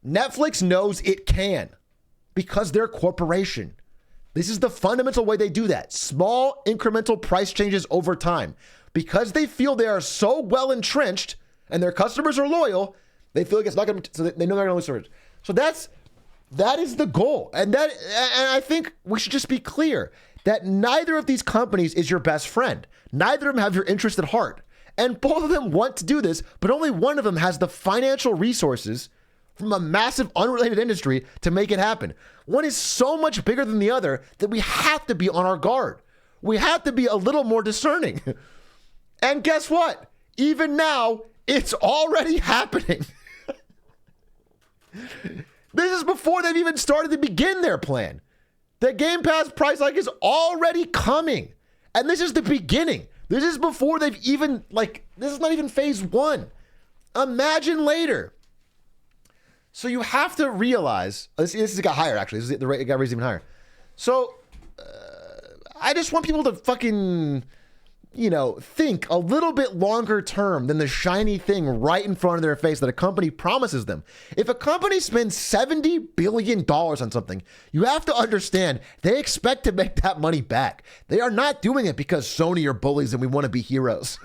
Netflix knows it can because they're a corporation. This is the fundamental way they do that. Small incremental price changes over time. Because they feel they are so well entrenched and their customers are loyal, they feel like it's not going to, so they know they're going to lose service. So that is the goal. And I think we should just be clear that neither of these companies is your best friend. Neither of them have your interest at heart. And both of them want to do this, but only one of them has the financial resources from a massive unrelated industry to make it happen. One is so much bigger than the other that we have to be on our guard. We have to be a little more discerning. And guess what? Even now, it's already happening. This is before they've even started to begin their plan. The Game Pass price hike is already coming. And this is the beginning. This is before they've even, this is not even phase one. Imagine later. So you have to realize, this has got higher actually. The rate got raised even higher. So I just want people to fucking, think a little bit longer term than the shiny thing right in front of their face that a company promises them. If a company spends $70 billion on something, you have to understand they expect to make that money back. They are not doing it because Sony are bullies and we want to be heroes.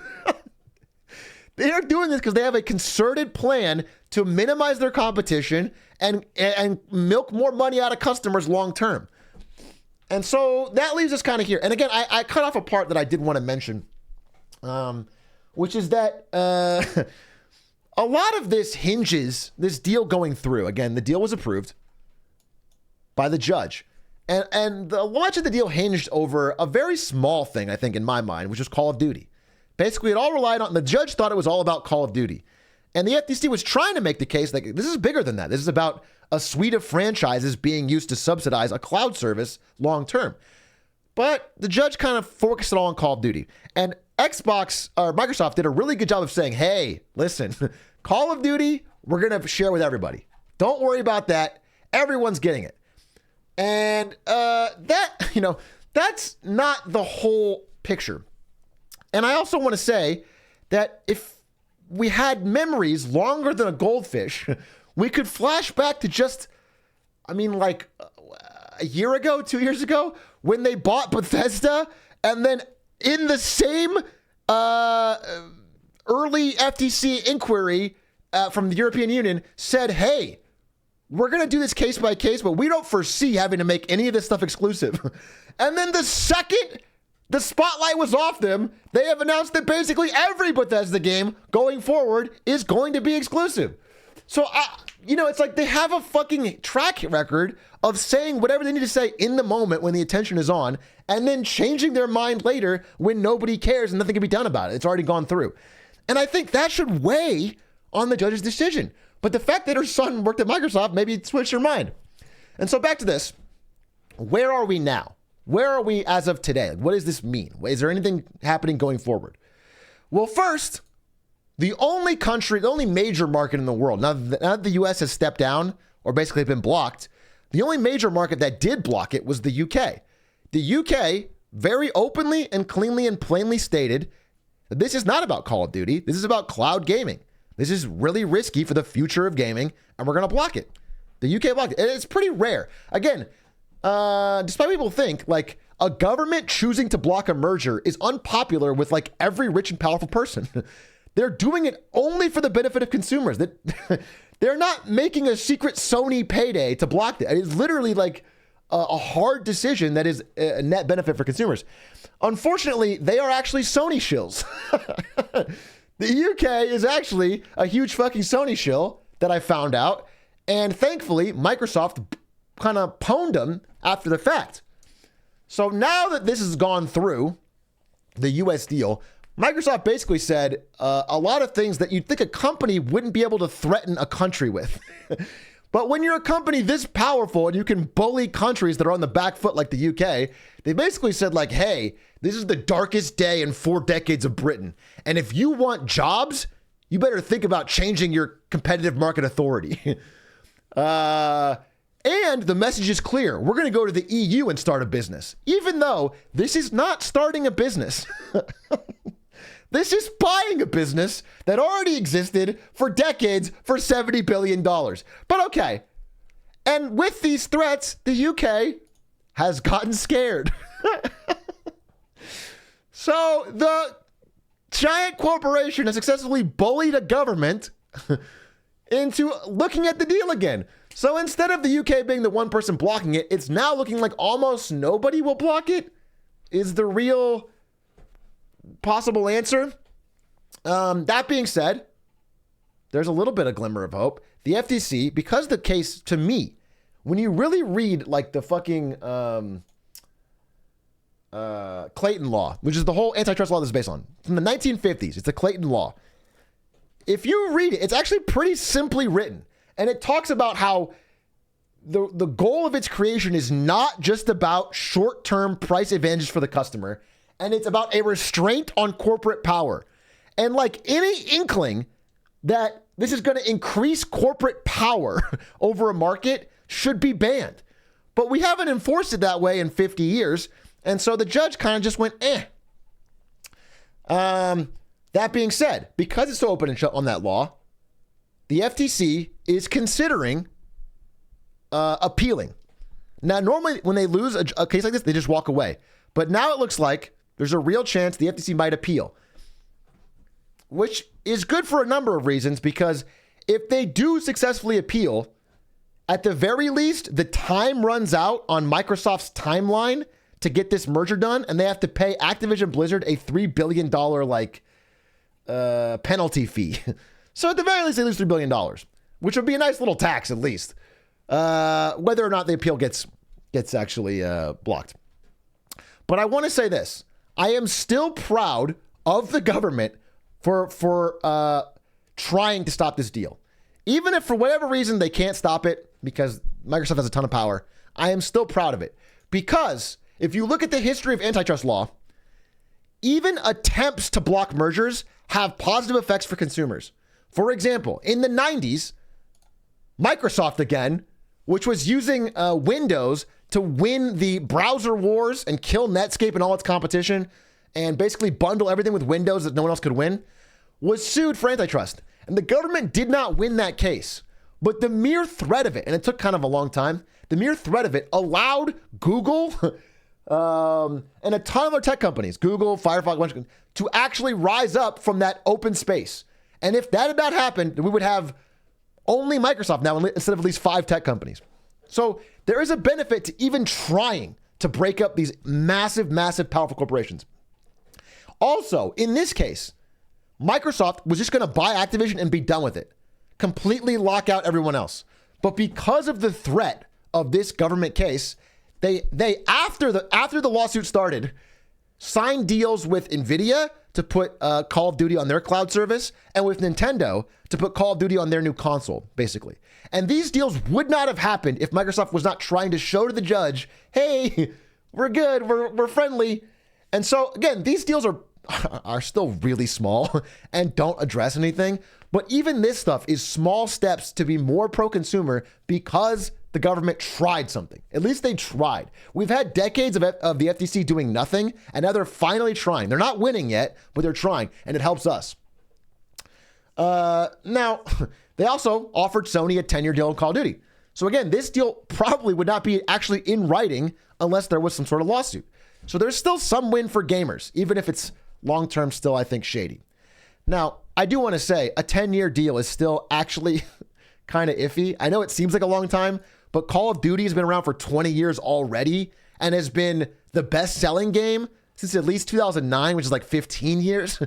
They are doing this because they have a concerted plan to minimize their competition and milk more money out of customers long term. And so that leaves us kind of here. And again, I cut off a part that I did want to mention, which is that a lot of this hinges, this deal going through. Again, the deal was approved by the judge. And much of the deal hinged over a very small thing, I think, in my mind, which was Call of Duty. Basically, it all relied on, the judge thought it was all about Call of Duty. And the FTC was trying to make the case that this is bigger than that. This is about a suite of franchises being used to subsidize a cloud service long term. But the judge kind of focused it all on Call of Duty. And Microsoft did a really good job of saying, hey, listen, Call of Duty, we're going to share with everybody. Don't worry about that. Everyone's getting it. And that's not the whole picture. And I also want to say that if we had memories longer than a goldfish, we could flash back to just, a year ago, 2 years ago, when they bought Bethesda, and then in the same early FTC inquiry from the European Union said, hey, we're going to do this case by case, but we don't foresee having to make any of this stuff exclusive. And then the second the spotlight was off them, they have announced that basically every Bethesda game going forward is going to be exclusive. So, it's like they have a fucking track record of saying whatever they need to say in the moment when the attention is on, and then changing their mind later when nobody cares and nothing can be done about it. It's already gone through. And I think that should weigh on the judge's decision. But the fact that her son worked at Microsoft maybe switched her mind. And so back to this. Where are we now? Where are we as of today? What does this mean? Is there anything happening going forward? Well, first, the only major market in the world, now that the US has stepped down or basically been blocked, the only major market that did block it was the UK. The UK very openly and cleanly and plainly stated that this is not about Call of Duty. This is about cloud gaming. This is really risky for the future of gaming, and we're going to block it. The UK blocked it. It's pretty rare. Again, despite people think a government choosing to block a merger is unpopular with every rich and powerful person. They're doing it only for the benefit of consumers. They're not making a secret Sony payday to block it. It's literally a hard decision that is a net benefit for consumers. Unfortunately, they are actually Sony shills. The UK is actually a huge fucking Sony shill that I found out. And thankfully, Microsoft kind of pwned them after the fact. So now that this has gone through, the US deal, Microsoft basically said a lot of things that you'd think a company wouldn't be able to threaten a country with. But when you're a company this powerful and you can bully countries that are on the back foot like the UK, they basically said hey, this is the darkest day in 4 decades of Britain. And if you want jobs, you better think about changing your competitive market authority. And the message is clear. We're going to go to the EU and start a business, even though this is not starting a business. This is buying a business that already existed for decades for $70 billion. But okay. And with these threats, the UK has gotten scared. So the giant corporation has successfully bullied a government into looking at the deal again. So instead of the UK being the one person blocking it, it's now looking like almost nobody will block it, is the real possible answer. That being said, there's a little bit of glimmer of hope. The FTC, because the case, to me, when you really read like the fucking Clayton Law, which is the whole antitrust law this is based on, from the 1950s, it's a Clayton Law. If you read it, it's actually pretty simply written. And it talks about how the goal of its creation is not just about short-term price advantages for the customer, and it's about a restraint on corporate power. And like any inkling that this is going to increase corporate power over a market should be banned. But we haven't enforced it that way in 50 years. And so the judge kind of just went, eh. That being said, because it's so open and shut on that law, the FTC is considering appealing. Now, normally when they lose a case like this, they just walk away. But now it looks like there's a real chance the FTC might appeal, which is good for a number of reasons, because if they do successfully appeal, at the very least, the time runs out on Microsoft's timeline to get this merger done, and they have to pay Activision Blizzard a $3 billion penalty fee. So at the very least, they lose $3 billion, which would be a nice little tax at least, whether or not the appeal gets actually blocked. But I want to say this. I am still proud of the government for trying to stop this deal. Even if for whatever reason they can't stop it because Microsoft has a ton of power, I am still proud of it. Because if you look at the history of antitrust law, even attempts to block mergers have positive effects for consumers. For example, in the 90s, Microsoft again, which was using Windows to win the browser wars and kill Netscape and all its competition and basically bundle everything with Windows that no one else could win, was sued for antitrust. And the government did not win that case. But the mere threat of it, and it took kind of a long time, the mere threat of it allowed Google and a ton of other tech companies, Google, Firefox, to actually rise up from that open space. And if that had not happened, we would have only Microsoft now instead of at least 5 tech companies. So there is a benefit to even trying to break up these massive, massive, powerful corporations. Also, in this case, Microsoft was just going to buy Activision and be done with it. Completely lock out everyone else. But because of the threat of this government case, they after the lawsuit started, signed deals with Nvidia to put Call of Duty on their cloud service, and with Nintendo to put Call of Duty on their new console, basically. And these deals would not have happened if Microsoft was not trying to show to the judge, hey, we're good, we're friendly. And so again, these deals are still really small and don't address anything. But even this stuff is small steps to be more pro-consumer because the government tried something. At least they tried. We've had decades of the FTC doing nothing, and now they're finally trying. They're not winning yet, but they're trying, and it helps us. Now, they also offered Sony a 10-year deal on Call of Duty. So again, this deal probably would not be actually in writing unless there was some sort of lawsuit. So there's still some win for gamers, even if it's long-term still, I think, shady. Now, I do want to say a 10-year deal is still actually kind of iffy. I know it seems like a long time, but Call of Duty has been around for 20 years already and has been the best-selling game since at least 2009, which is like 15 years.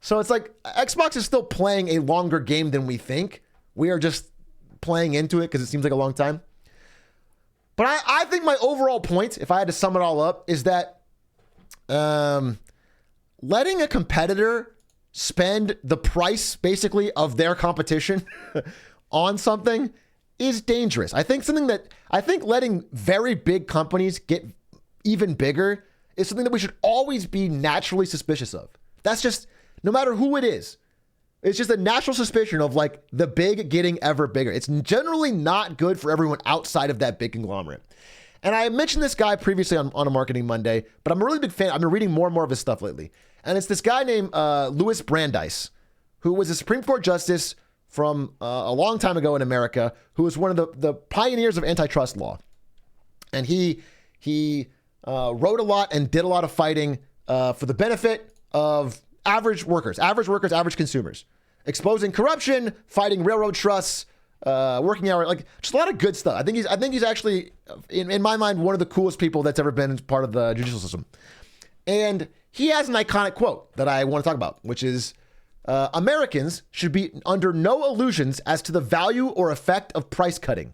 So it's like Xbox is still playing a longer game than we think. We are just playing into it because it seems like a long time. But I think my overall point, if I had to sum it all up, is that letting a competitor spend the price basically of their competition on something is dangerous. I think letting very big companies get even bigger is something that we should always be naturally suspicious of. That's just, no matter who it is, it's just a natural suspicion of like the big getting ever bigger. It's generally not good for everyone outside of that big conglomerate. And I mentioned this guy previously on a Marketing Monday, but I'm a really big fan. I've been reading more and more of his stuff lately. And it's this guy named Louis Brandeis, who was a Supreme Court justice from a long time ago in America, who was one of the pioneers of antitrust law. And he wrote a lot and did a lot of fighting for the benefit of average workers, average consumers, exposing corruption, fighting railroad trusts, working hour, like just a lot of good stuff. I think he's actually, in my mind, one of the coolest people that's ever been part of the judicial system. And he has an iconic quote that I want to talk about, which is, Americans should be under no illusions as to the value or effect of price cutting.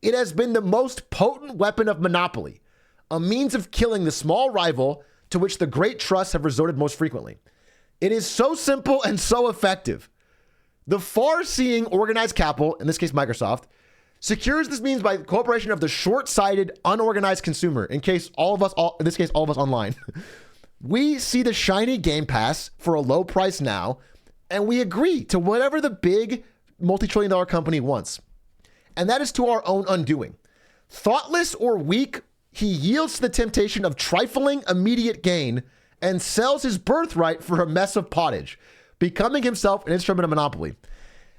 It has been the most potent weapon of monopoly, a means of killing the small rival to which the great trusts have resorted most frequently. It is so simple and so effective. The far-seeing organized capital, in this case Microsoft, secures this means by the cooperation of the short-sighted, unorganized consumer, in this case all of us online. We see the shiny Game Pass for a low price now, and we agree to whatever the big multi-trillion-dollar company wants. And that is to our own undoing. Thoughtless or weak, he yields to the temptation of trifling immediate gain and sells his birthright for a mess of pottage, becoming himself an instrument of monopoly.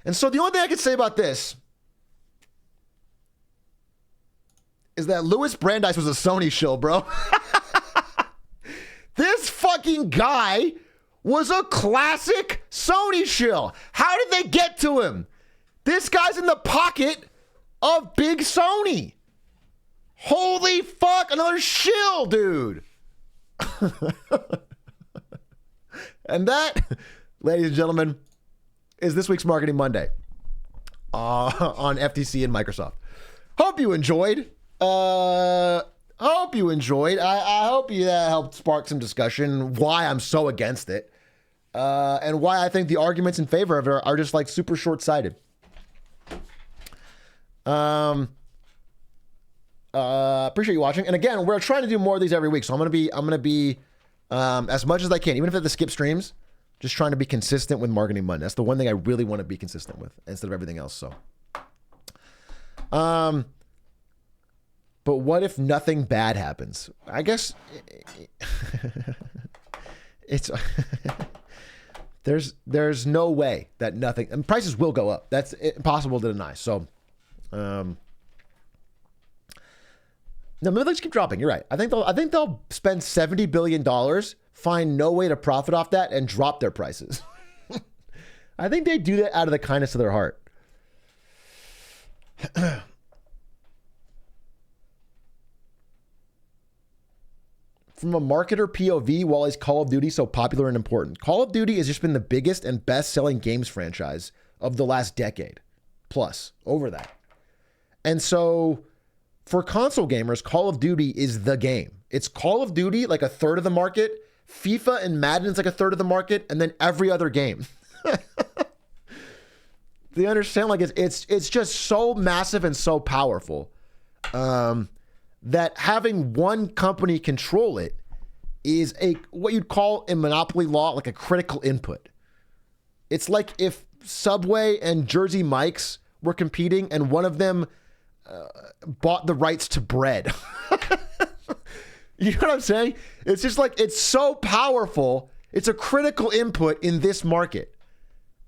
And so the only thing I can say about this is that Louis Brandeis was a Sony shill, bro. This fucking guy was a classic Sony shill. How did they get to him? This guy's in the pocket of big Sony. Holy fuck, another shill, dude. And that, ladies and gentlemen, is this week's Marketing Monday on FTC and Microsoft. Hope you enjoyed. I hope that helped spark some discussion why I'm so against it, and why I think the arguments in favor of it are just like super short-sighted. Appreciate you watching. And again, we're trying to do more of these every week, so I'm gonna be as much as I can, even if I have to skip streams, just trying to be consistent with Marketing Monday. That's the one thing I really want to be consistent with instead of everything else. So, but what if nothing bad happens? I guess it's there's no way that nothing, and prices will go up. That's impossible to deny. So, no, maybe let's keep dropping. You're right. I think they'll spend $70 billion, find no way to profit off that, and drop their prices. I think they do that out of the kindness of their heart. From a marketer POV, why is Call of Duty so popular and important? Call of Duty has just been the biggest and best-selling games franchise of the last decade, plus, over that. And so, for console gamers, Call of Duty is the game. It's Call of Duty, like a third of the market. FIFA and Madden's like a third of the market, and then every other game. Do you understand? Like it's just so massive and so powerful that having one company control it is what you'd call in monopoly law like a critical input. It's like if Subway and Jersey Mike's were competing, and one of them bought the rights to bread. You know what I'm saying? It's just like, it's so powerful. It's a critical input in this market.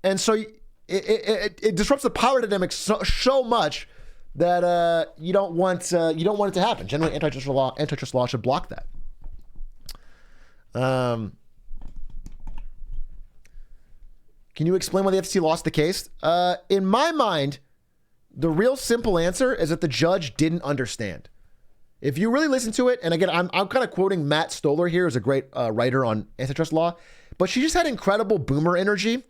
And so it disrupts the power dynamic so much that you don't want it to happen. Generally, antitrust law should block that. Can you explain why the FTC lost the case? In my mind, the real simple answer is that the judge didn't understand. If you really listen to it, and again, I'm kind of quoting Matt Stoller here, who's a great writer on antitrust law, but she just had incredible boomer energy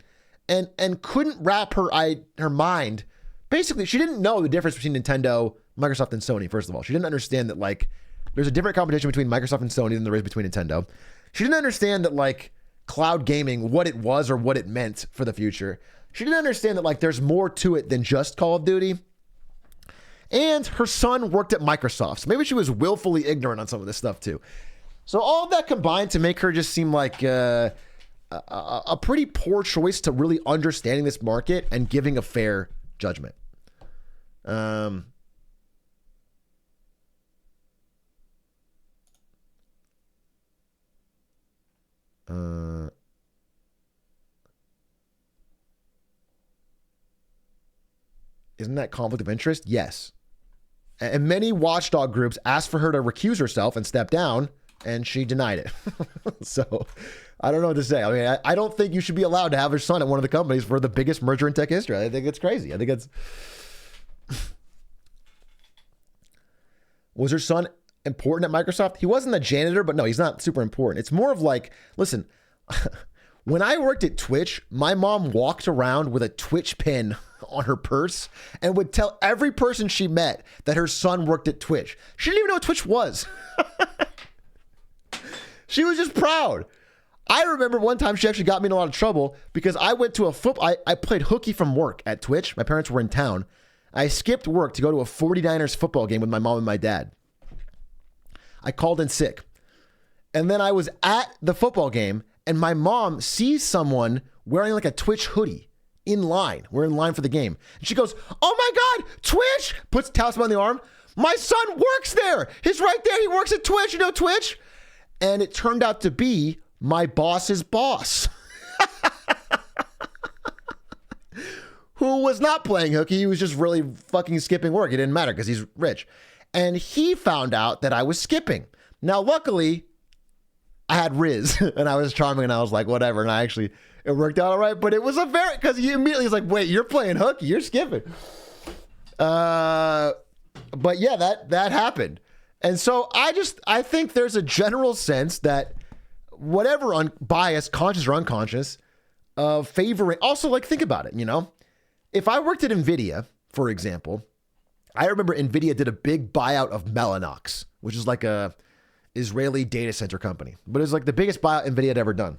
and couldn't wrap her mind. Basically, she didn't know the difference between Nintendo, Microsoft, and Sony, first of all. She didn't understand that, like, there's a different competition between Microsoft and Sony than there is between Nintendo. She didn't understand that, like, cloud gaming, what it was or what it meant for the future. She didn't understand that, like, there's more to it than just Call of Duty. And her son worked at Microsoft. So maybe she was willfully ignorant on some of this stuff too. So all of that combined to make her just seem like a pretty poor choice to really understanding this market and giving a fair judgment. Isn't that conflict of interest? Yes. And many watchdog groups asked for her to recuse herself and step down, and she denied it. So I don't know what to say. I mean, I don't think you should be allowed to have your son at one of the companies for the biggest merger in tech history. I think it's crazy. I think it's... Was her son important at Microsoft? He wasn't a janitor, but no, he's not super important. It's more of like, listen, when I worked at Twitch, my mom walked around with a Twitch pin on her purse and would tell every person she met that her son worked at Twitch. She didn't even know what Twitch was. She was just proud. I remember one time she actually got me in a lot of trouble because I went to I played hooky from work at Twitch. My parents were in town. I skipped work to go to a 49ers football game with my mom and my dad. I called in sick. And then I was at the football game and my mom sees someone wearing like a Twitch hoodie in line. We're in line for the game. And she goes, "Oh my God, Twitch!" Taps him on the arm. "My son works there. He's right there. He works at Twitch. You know Twitch?" And it turned out to be my boss's boss. Who was not playing hooky. He was just really fucking skipping work. It didn't matter because he's rich. And he found out that I was skipping. Now, luckily, I had Riz and I was charming and I was like, whatever. And it worked out all right. But it was because he immediately was like, "Wait, you're playing hooky. You're skipping." But yeah, that happened. And so I think there's a general sense that whatever bias, conscious or unconscious, of favoring, also like think about it, if I worked at NVIDIA, for example, I remember NVIDIA did a big buyout of Mellanox, which is like a Israeli data center company, but it's like the biggest buyout NVIDIA had ever done.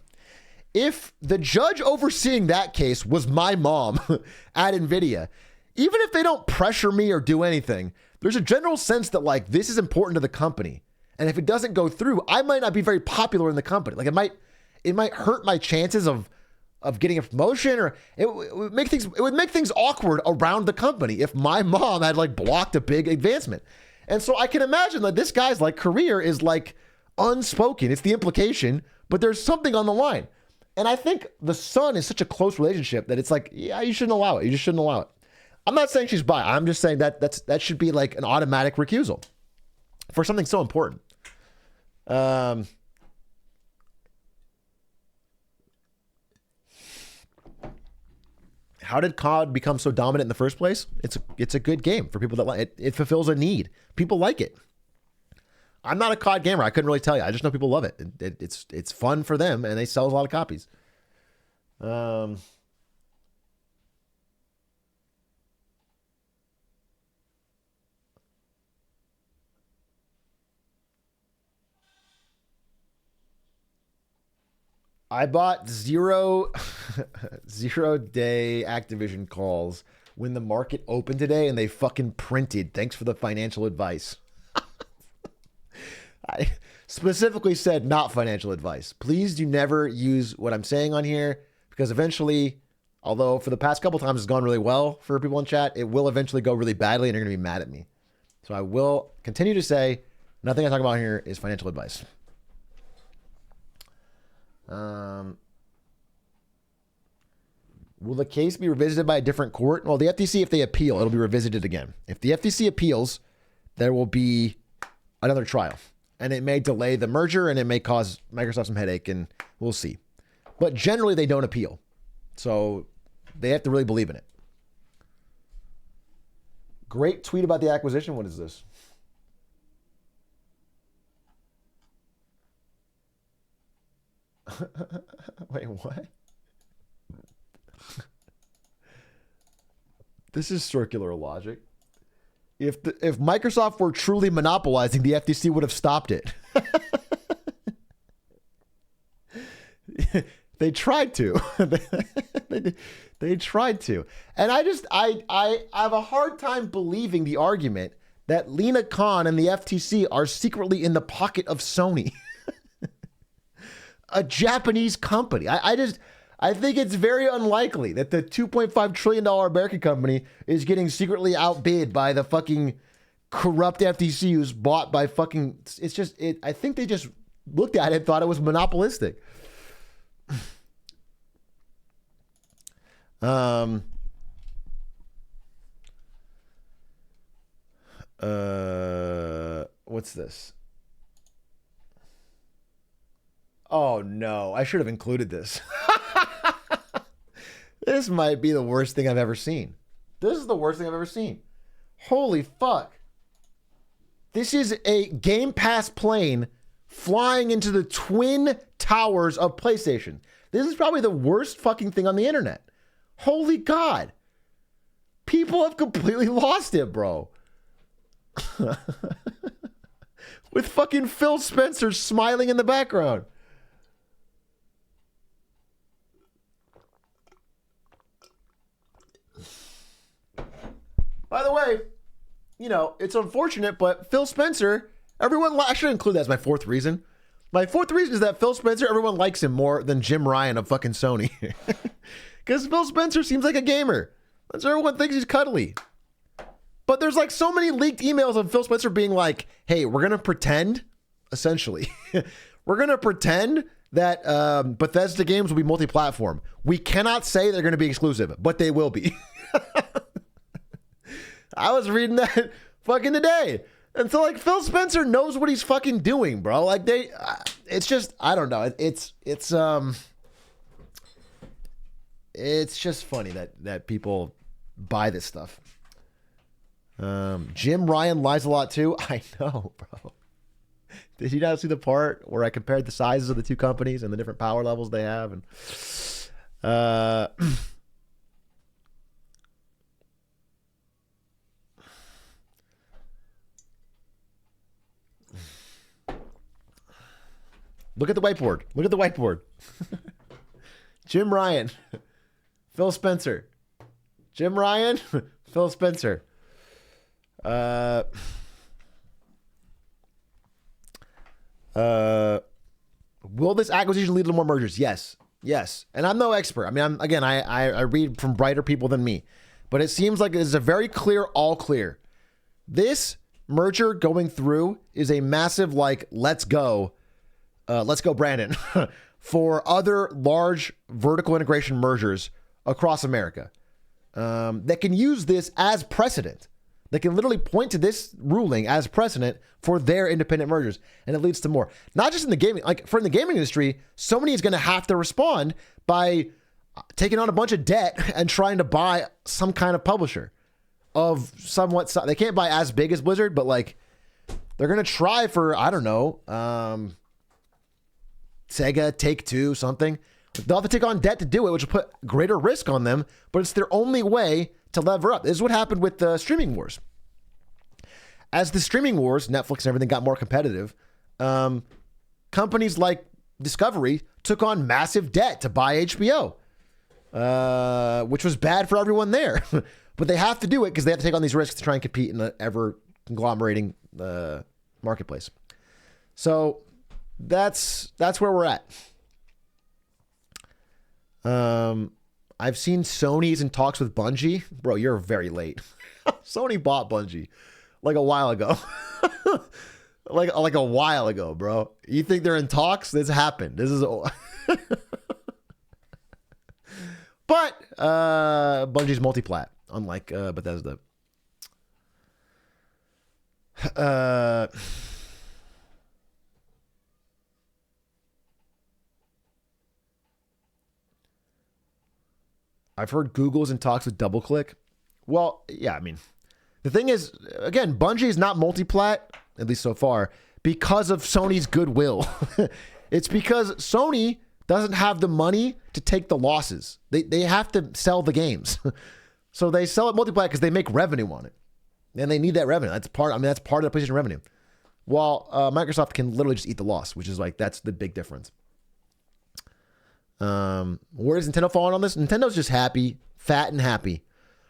If the judge overseeing that case was my mom at NVIDIA, even if they don't pressure me or do anything, there's a general sense that like this is important to the company. And if it doesn't go through, I might not be very popular in the company. Like it might hurt my chances of getting a promotion, or it would make things awkward around the company if my mom had like blocked a big advancement. And so I can imagine that this guy's like career is like unspoken. It's the implication, but there's something on the line. And I think the son is such a close relationship that it's like, yeah, you shouldn't allow it. You just shouldn't allow it. I'm not saying she's bi. I'm just saying that should be like an automatic recusal for something so important. How did COD become so dominant in the first place? It's a good game for people that like it. It fulfills a need. People like it. I'm not a COD gamer. I couldn't really tell you. I just know people love it. It's fun for them, and they sell a lot of copies. I bought zero day Activision calls when the market opened today and they fucking printed. Thanks for the financial advice. I specifically said not financial advice. Please do never use what I'm saying on here because eventually, although for the past couple times it's gone really well for people in chat, it will eventually go really badly and you're going to be mad at me. So I will continue to say nothing I talk about here is financial advice. Will the case be revisited by a different court? Well, the FTC, if they appeal, it'll be revisited again. If the FTC appeals, there will be another trial. And it may delay the merger and it may cause Microsoft some headache, and we'll see. But generally, they don't appeal. So they have to really believe in it. Great tweet about the acquisition. What is this? Wait, what? This is circular logic. If Microsoft were truly monopolizing, the FTC would have stopped it. They tried to. They tried to. And I have a hard time believing the argument that Lina Khan and the FTC are secretly in the pocket of Sony. A Japanese company. I think it's very unlikely that the $2.5 trillion American company is getting secretly outbid by the fucking corrupt FTC who's bought by fucking... I think they just looked at it and thought it was monopolistic. What's this? Oh no, I should have included this. This might be the worst thing I've ever seen. This is the worst thing I've ever seen. Holy fuck. This is a Game Pass plane flying into the twin towers of PlayStation. This is probably the worst fucking thing on the internet. Holy God. People have completely lost it, bro. With fucking Phil Spencer smiling in the background. By the way, you know, it's unfortunate, but Phil Spencer, I should include that as my fourth reason. My fourth reason is that Phil Spencer, everyone likes him more than Jim Ryan of fucking Sony. Because Phil Spencer seems like a gamer. That's everyone thinks he's cuddly. But there's like so many leaked emails of Phil Spencer being like, hey, we're going to pretend, essentially, we're going to pretend that Bethesda games will be multi-platform. We cannot say they're going to be exclusive, but they will be. I was reading that fucking today. And so like Phil Spencer knows what he's fucking doing, bro. Like it's just, I don't know. It's just funny that people buy this stuff. Jim Ryan lies a lot too. I know, bro. Did you not see the part where I compared the sizes of the two companies and the different power levels they have? And look at the whiteboard. Look at the whiteboard. Jim Ryan, Phil Spencer. Jim Ryan, Phil Spencer. Will this acquisition lead to more mergers? Yes. Yes. And I'm no expert. I mean, I read from brighter people than me. But it seems like it's a very clear, all clear. This merger going through is a massive, like, let's go, Brandon, for other large vertical integration mergers across America that can use this as precedent. They can literally point to this ruling as precedent for their independent mergers, and it leads to more. Not just in the gaming, like for in the gaming industry, Sony is going to have to respond by taking on a bunch of debt and trying to buy some kind of publisher of somewhat. They can't buy as big as Blizzard, but like they're going to try for, I don't know, Sega, Take-Two, something. They'll have to take on debt to do it, which will put greater risk on them, but it's their only way to lever up. This is what happened with the streaming wars. As the streaming wars, Netflix and everything got more competitive, companies like Discovery took on massive debt to buy HBO, which was bad for everyone there. But they have to do it because they have to take on these risks to try and compete in the ever conglomerating marketplace. So that's where we're at. I've seen Sony's in talks with Bungie. Bro, you're very late. Sony bought Bungie like a while ago. like a while ago, bro. You think they're in talks? This happened. This is But Bungie's multi-plat, unlike Bethesda. I've heard Google's in talks with DoubleClick. Well, yeah, I mean, the thing is, again, Bungie is not multi-plat, at least so far, because of Sony's goodwill. It's because Sony doesn't have the money to take the losses. They have to sell the games. So they sell it multi-plat because they make revenue on it. And they need that revenue. That's part of the PlayStation revenue. While Microsoft can literally just eat the loss, which is like, that's the big difference. Where does Nintendo fall on this? Nintendo's just happy, fat and happy.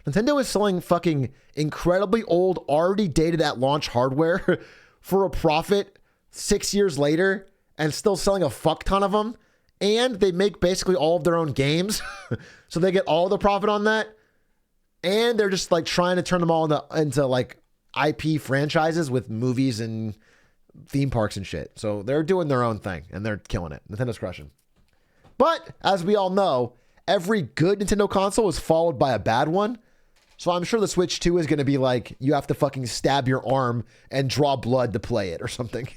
Nintendo is selling fucking incredibly old, already dated at launch hardware for a profit 6 years later and still selling a fuck ton of them. And they make basically all of their own games. So they get all the profit on that. And they're just like trying to turn them all into like IP franchises with movies and theme parks and shit. So they're doing their own thing and they're killing it. Nintendo's crushing. But as we all know, every good Nintendo console is followed by a bad one. So I'm sure the Switch 2 is going to be like, you have to fucking stab your arm and draw blood to play it or something.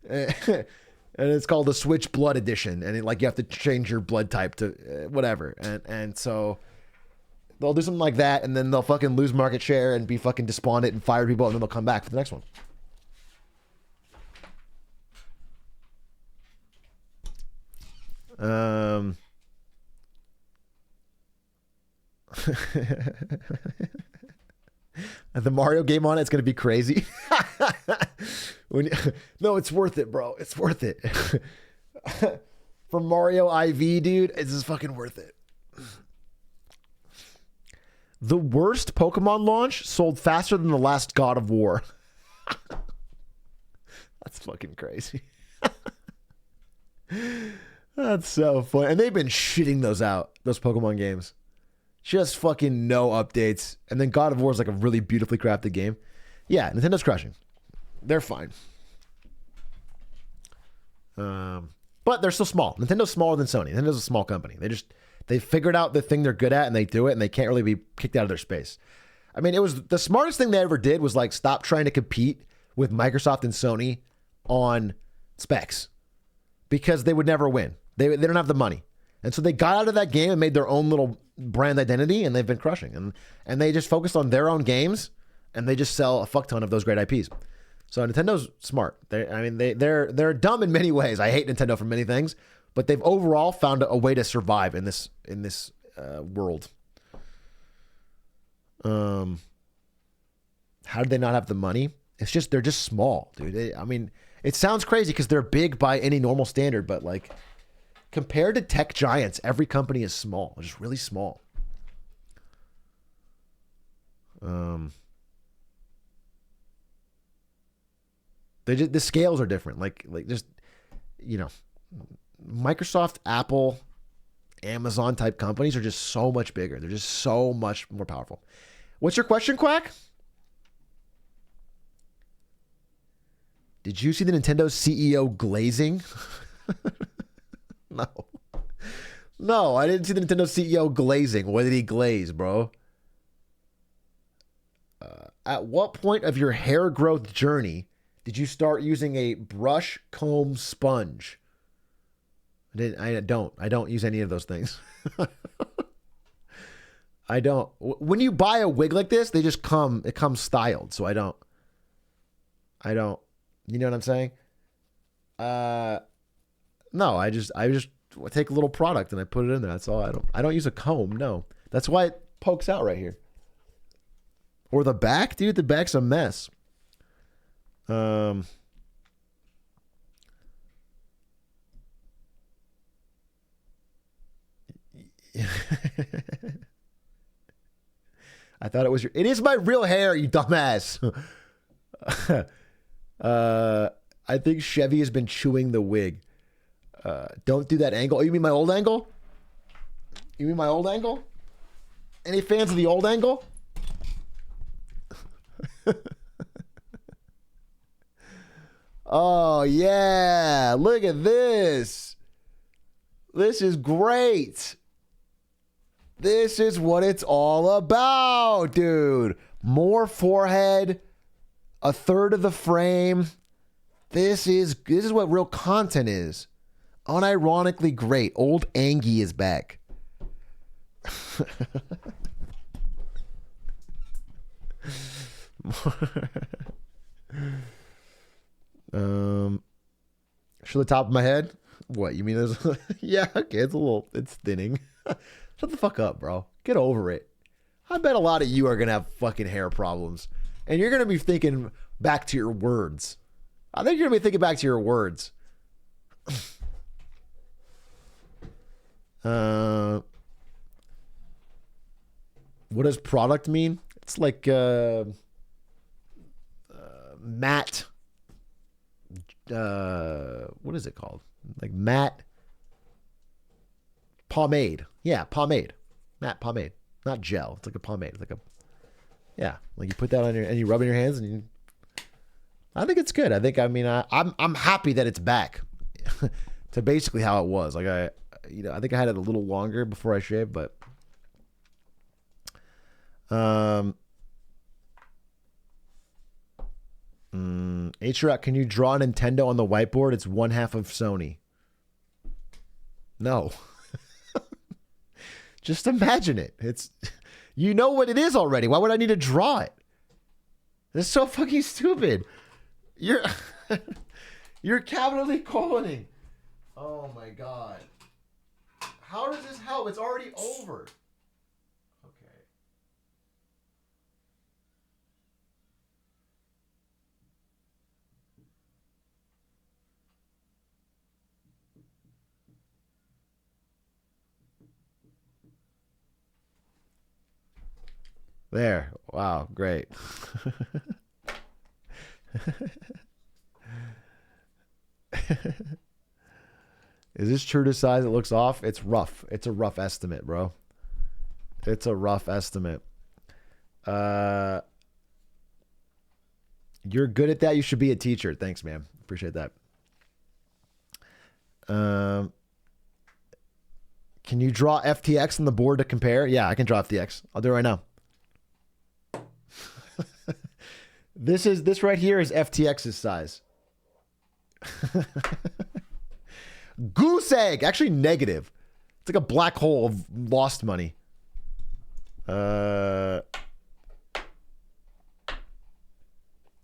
And it's called the Switch Blood Edition. And you have to change your blood type to whatever. And so they'll do something like that. And then they'll fucking lose market share and be fucking despondent and fire people. And then they'll come back for the next one. The Mario game on it's gonna be crazy. No, it's worth it, bro. It's worth it. For Mario IV, dude, it's just fucking worth it. The worst Pokemon launch sold faster than the last God of War. That's fucking crazy. That's so funny. And they've been shitting those out, those Pokemon games. Just fucking no updates. And then God of War is like a really beautifully crafted game. Yeah, Nintendo's crushing. They're fine. But they're still small. Nintendo's smaller than Sony. Nintendo's a small company. They figured out the thing they're good at and they do it and they can't really be kicked out of their space. I mean, it was the smartest thing they ever did was like stop trying to compete with Microsoft and Sony on specs because they would never win. They don't have the money. And so they got out of that game and made their own little brand identity and they've been crushing. And they just focused on their own games and they just sell a fuck ton of those great IPs. So Nintendo's smart. They're dumb in many ways. I hate Nintendo for many things, but they've overall found a way to survive in this world. How did they not have the money? They're just small, dude. It sounds crazy because they're big by any normal standard, but like compared to tech giants, every company is small, just really small. The scales are different. Like just, Microsoft, Apple, Amazon type companies are just so much bigger. They're just so much more powerful. What's your question, Quack? Did you see the Nintendo CEO glazing? No, I didn't see the Nintendo CEO glazing. What did he glaze, bro? At what point of your hair growth journey did you start using a brush, comb, sponge? I don't use any of those things. I don't. When you buy a wig like this, it comes styled. So I don't. You know what I'm saying? No, I just take a little product and I put it in there. That's all. I don't use a comb. No, that's why it pokes out right here. Or the back, dude. The back's a mess. I thought it was it is my real hair, you dumbass. I think Chevy has been chewing the wig. Don't do that angle. Oh, you mean my old angle? Any fans of the old angle? Oh, yeah. Look at this. This is great. This is what it's all about, dude. More forehead, a third of the frame. This is what real content is. Unironically great. Old Angie is back. Should the top of my head? What, you mean there's yeah, okay, it's thinning. Shut the fuck up, bro. Get over it. I bet a lot of you are gonna have fucking hair problems. And you're gonna be thinking back to your words. I think you're gonna be thinking back to your words. What does product mean? It's like matte. What is it called? Like matte pomade. Yeah, pomade. Matte pomade. Not gel. It's like a pomade. It's like like you put that on and you rub it in your hands and I think it's good. I'm happy that it's back. to basically how it was. Like I think I had it a little longer before I shaved, but Atrioc, can you draw Nintendo on the whiteboard? It's one half of Sony. No. Just imagine it. You know what it is already. Why would I need to draw it? This is so fucking stupid. You're capitally coloning. Oh my god. How does this help? It's already over. Okay. There. Wow, great. Is this true to size? It looks off. It's rough. It's a rough estimate, bro. It's a rough estimate. You're good at that. You should be a teacher. Thanks, man. Appreciate that. Can you draw FTX on the board to compare? Yeah, I can draw FTX. I'll do it right now. This right here is FTX's size. Goose egg. Actually negative. It's like a black hole of lost money.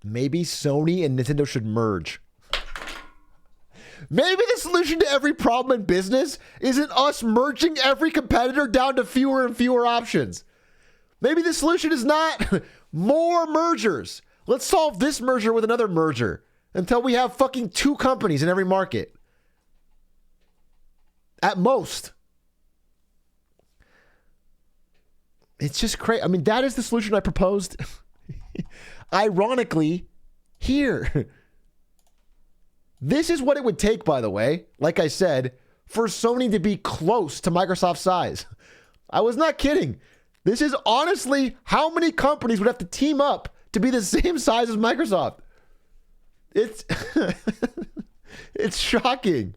Maybe Sony and Nintendo should merge. Maybe the solution to every problem in business isn't us merging every competitor down to fewer and fewer options. Maybe the solution is not more mergers. Let's solve this merger with another merger until we have fucking 2 companies in every market. At most. It's just crazy. I mean, that is the solution I proposed. Ironically, here. This is what it would take, by the way, like I said, for Sony to be close to Microsoft's size. I was not kidding. This is honestly how many companies would have to team up to be the same size as Microsoft. It's it's shocking.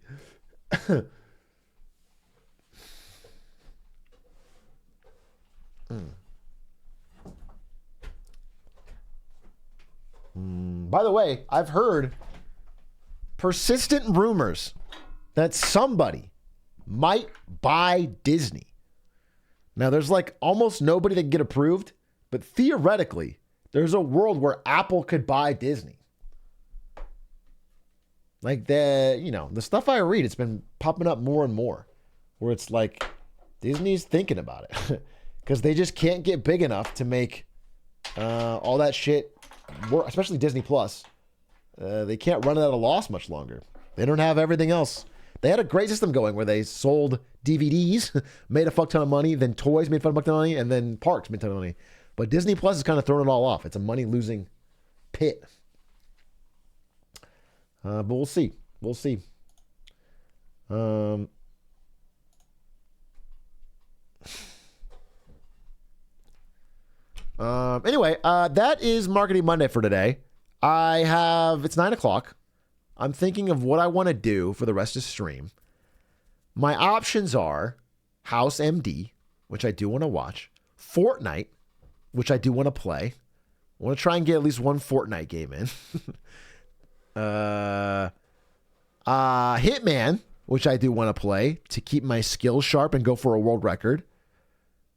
By the way, I've heard persistent rumors that somebody might buy Disney. Now, there's like almost nobody that can get approved, but theoretically, there's a world where Apple could buy Disney. Like the stuff I read, it's been popping up more and more, where it's like Disney's thinking about it because they just can't get big enough to make all that shit work, especially Disney Plus. They can't run it at a loss much longer. They don't have everything else. They had a great system going where they sold DVDs, made a fuck ton of money, then toys made a fuck ton of money, and then parks made a ton of money. But Disney Plus is kind of throwing it all off. It's a money-losing pit. But we'll see. We'll see. Anyway, that is Marketing Monday for today. It's 9 o'clock. I'm thinking of what I want to do for the rest of the stream. My options are House MD, which I do want to watch, Fortnite, which I do want to play. I want to try and get at least one Fortnite game in. Hitman, which I do want to play to keep my skills sharp and go for a world record,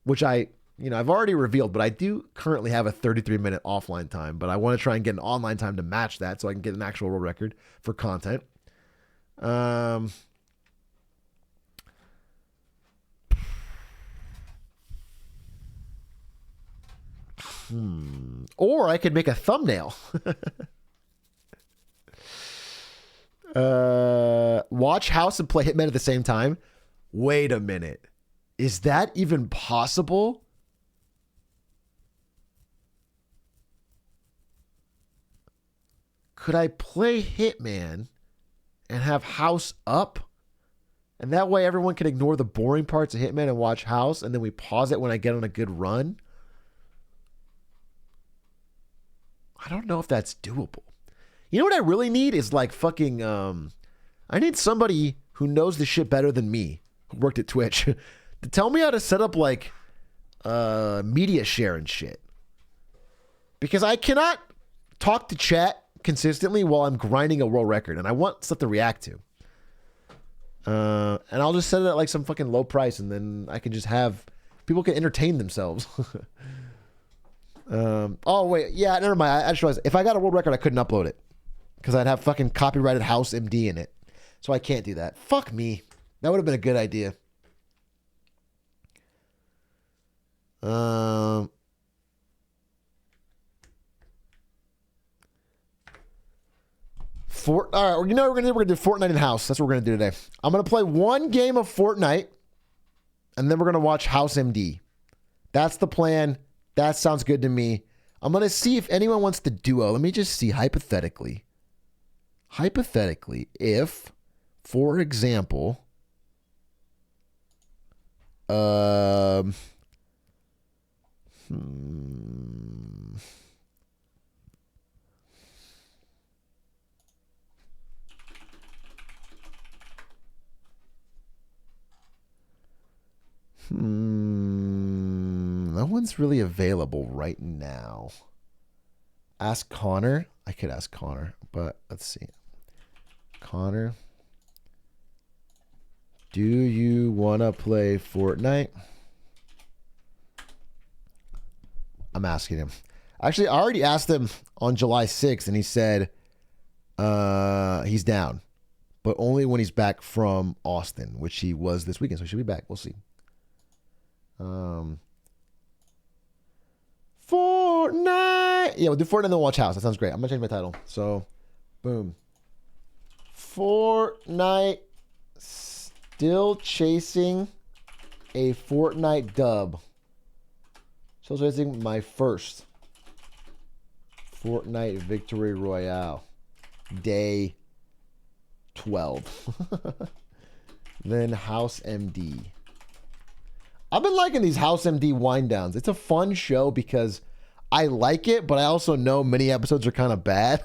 which I've already revealed, but I do currently have a 33-minute offline time, but I want to try and get an online time to match that so I can get an actual world record for content. Or I could make a thumbnail. Watch House and play Hitman at the same time. Wait a minute. Is that even possible? Could I play Hitman and have House up? And that way everyone can ignore the boring parts of Hitman and watch House, and then we pause it when I get on a good run? I don't know if that's doable. You know what I really need is like fucking, I need somebody who knows the shit better than me, who worked at Twitch, to tell me how to set up like media share and shit. Because I cannot talk to chat consistently while I'm grinding a world record, and I want stuff to react to. And I'll just set it at like some fucking low price, and then I can just have people can entertain themselves. Oh wait, yeah, never mind. I just realized if I got a world record, I couldn't upload it because I'd have fucking copyrighted House MD in it, so I can't do that. Fuck me. That would have been a good idea. All right, you know what we're gonna do? We're gonna do Fortnite in House. That's what we're gonna do today. I'm gonna play one game of Fortnite, and then we're gonna watch House MD. That's the plan. That sounds good to me. I'm gonna see if anyone wants to duo. Let me just see hypothetically. Hypothetically, if, for example, no one's really available right now. Ask Connor. I could ask Connor, but let's see. Connor, do you want to play Fortnite? I'm asking him. Actually, I already asked him on July 6th, and he said he's down, but only when he's back from Austin, which he was this weekend, so he should be back. We'll see. Fortnite. Yeah, we'll do Fortnite and then watch House. That sounds great. I'm gonna change my title. So, boom. Fortnite still chasing a Fortnite dub. Still chasing my first Fortnite Victory Royale. Day 12. Then House MD. I've been liking these House MD wind downs. It's a fun show because I like it, but I also know many episodes are kind of bad.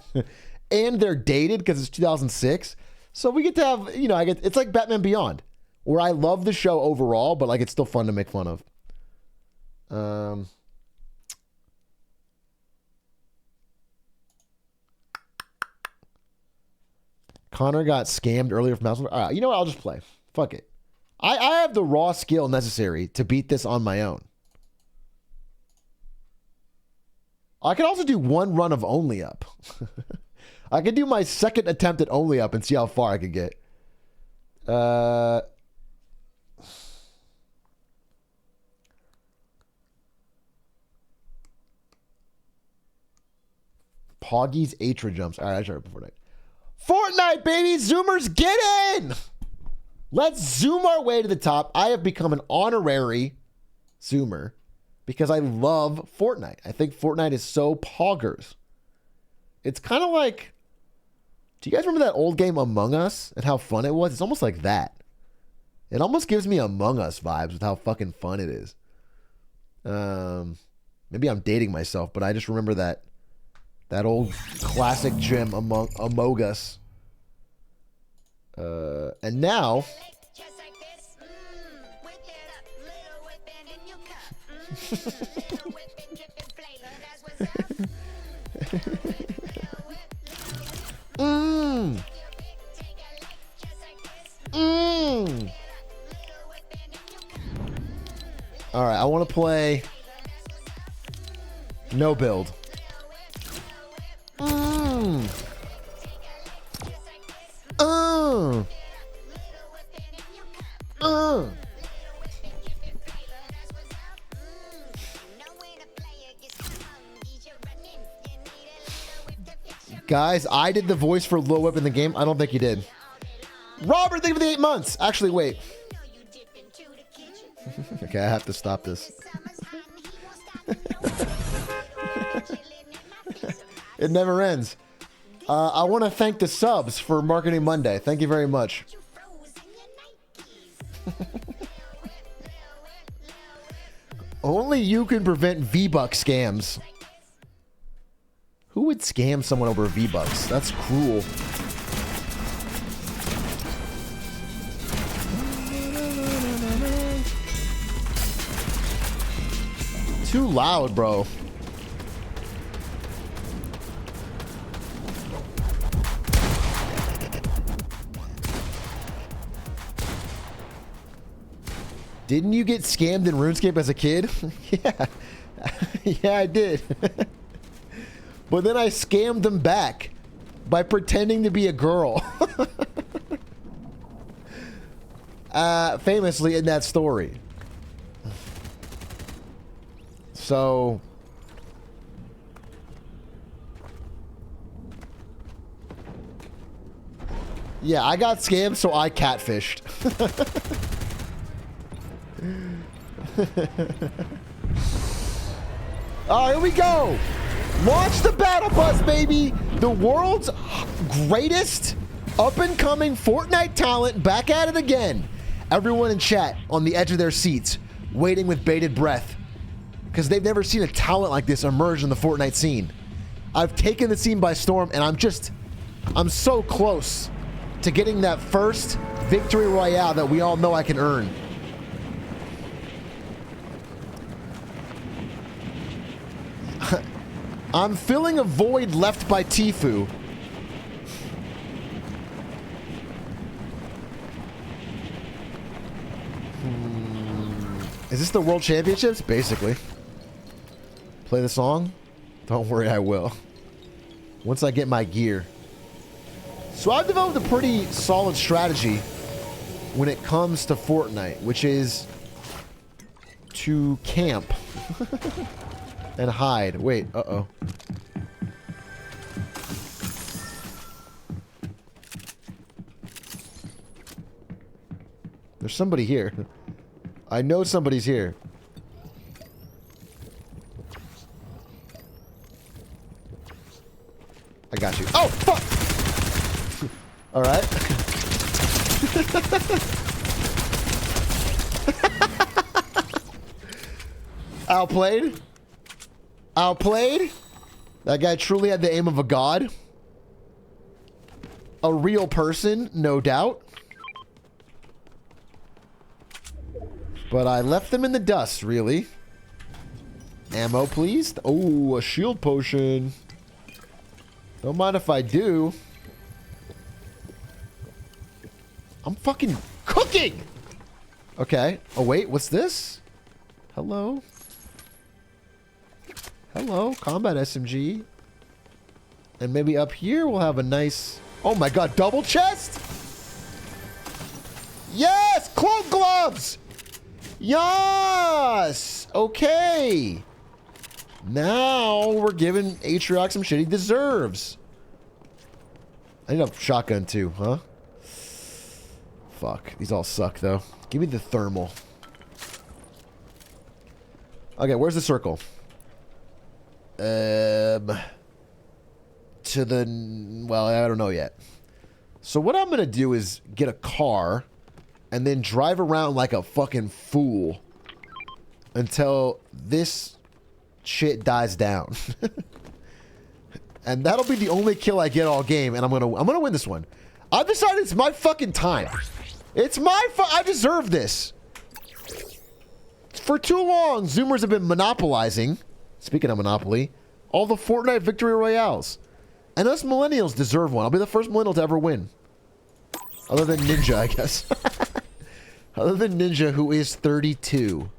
And they're dated because it's 2006. So we get to have, you know, it's like Batman Beyond, where I love the show overall, but like it's still fun to make fun of. Connor got scammed earlier from House. All right, you know what? I'll just play. Fuck it. I have the raw skill necessary to beat this on my own. I can also do one run of Only Up. I can do my second attempt at Only Up and see how far I can get. Poggy's Atra jumps. All right, I tried before that. Fortnite, baby! Zoomers, get in! Let's zoom our way to the top. I have become an honorary Zoomer because I love Fortnite. I think Fortnite is so poggers. It's kind of like, do you guys remember that old game Among Us and how fun it was? It's almost like that. It almost gives me Among Us vibes with how fucking fun it is. Maybe I'm dating myself, but I just remember that old classic gym Among Us. And now all right, I want to play no build. Guys, I did the voice for Lil Whip in the game. I don't think you did. Robert, thank you for the 8 months. Actually, wait. Okay, I have to stop this. It never ends. I want to thank the subs for Marketing Monday. Thank you very much. Only you can prevent V-Buck scams. Who would scam someone over V-Bucks? That's cruel. too loud, bro. Didn't you get scammed in RuneScape as a kid? Yeah. Yeah, I did. But then I scammed them back by pretending to be a girl. Famously in that story. So... yeah, I got scammed, so I catfished. Alright, here we go. Launch the battle bus, baby. The world's greatest up-and-coming Fortnite talent back at it again. Everyone in chat on the edge of their seats, waiting with bated breath. Because they've never seen a talent like this emerge in the Fortnite scene. I've taken the scene by storm, and I'm so close to getting that first victory royale that we all know I can earn. I'm filling a void left by Tfue. Is this the World Championships? Basically. Play the song? Don't worry, I will. Once I get my gear. So I've developed a pretty solid strategy when it comes to Fortnite, which is to camp. And hide. Wait, uh-oh. There's somebody here. I know somebody's here. I got you. Oh, fuck! Alright. Outplayed. Outplayed. That guy truly had the aim of a god. A real person, no doubt. But I left them in the dust, really. Ammo, please. Oh, a shield potion. Don't mind if I do. I'm fucking cooking! Okay. Oh, wait. What's this? Hello? Hello, combat SMG. And maybe up here we'll have a nice... oh my god, double chest? Yes! Cloak gloves! Yes! Okay. Now we're giving Atrioc some shit he deserves. I need a shotgun too, huh? Fuck. These all suck though. Give me the thermal. Okay, where's the circle? To the... well, I don't know yet. So what I'm going to do is get a car and then drive around like a fucking fool until this shit dies down. And that'll be the only kill I get all game, and I'm going to win this one. I've decided it's my fucking time. It's my I deserve this. For too long, Zoomers have been monopolizing, speaking of Monopoly, all the Fortnite victory royales. And us millennials deserve one. I'll be the first millennial to ever win. Other than Ninja, I guess. Other than Ninja, who is 32.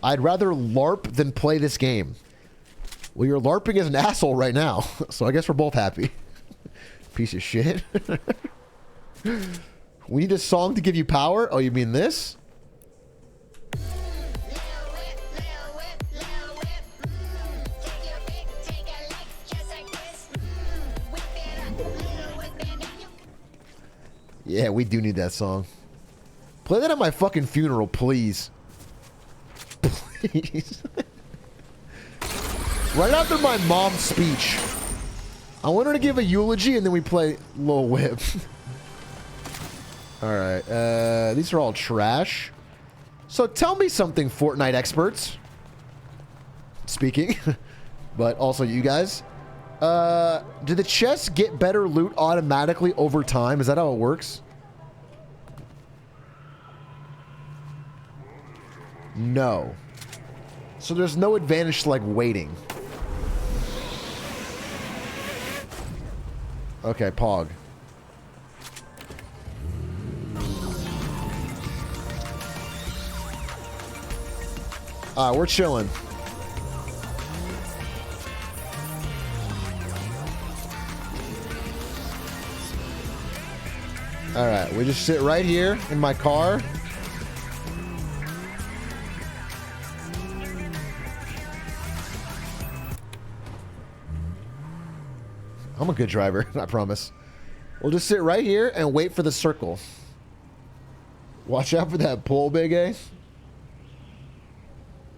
I'd rather LARP than play this game. Well, you're LARPing as an asshole right now. So I guess we're both happy. Piece of shit. We need a song to give you power? Oh, you mean this? Yeah, we do need that song. Play that at my fucking funeral, please. Please. Right after my mom's speech. I want her to give a eulogy and then we play Lil Whip. Alright, these are all trash. So tell me something, Fortnite experts. Speaking. But also you guys. Do the chests get better loot automatically over time? Is that how it works? No. So there's no advantage to, like, waiting. Okay, Pog. Alright, we're chilling. Alright, we just sit right here in my car. I'm a good driver, I promise. We'll just sit right here and wait for the circle. Watch out for that pole, Big A.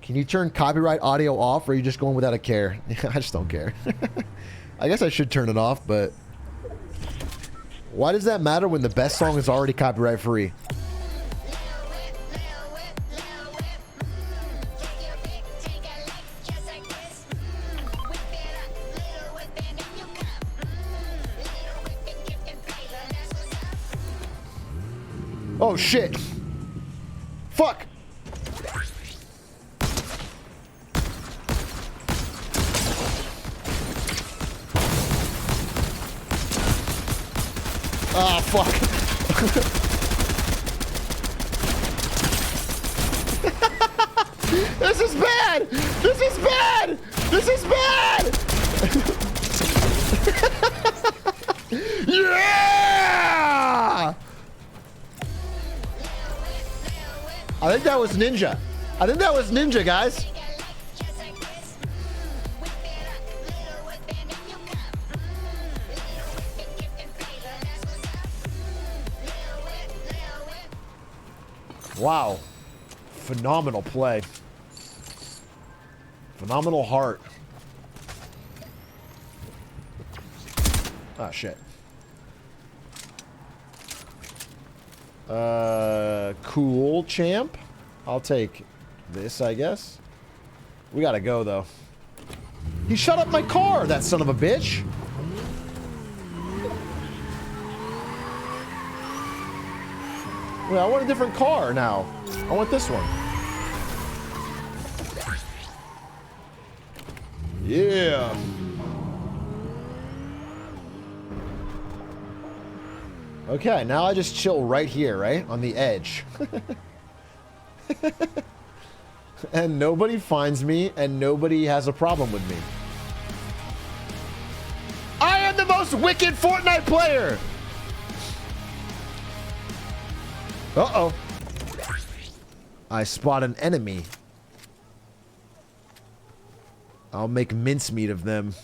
Can you turn copyright audio off, or are you just going without a care? I just don't care. I guess I should turn it off, but... Why does that matter when the best song is already copyright free? Oh shit! Fuck! Ah, fuck. This is bad! This is bad! This is bad! Yeah! I think that was Ninja. I think that was Ninja, guys. Wow. Phenomenal play. Phenomenal heart. Ah, shit. Cool, champ. I'll take this, I guess. We gotta go, though. He shut up my car, that son of a bitch. Well, I want a different car now. I want this one. Yeah. Okay, now I just chill right here, right? On the edge. And nobody finds me, and nobody has a problem with me. I am the most wicked Fortnite player! Uh-oh. I spot an enemy. I'll make mincemeat of them.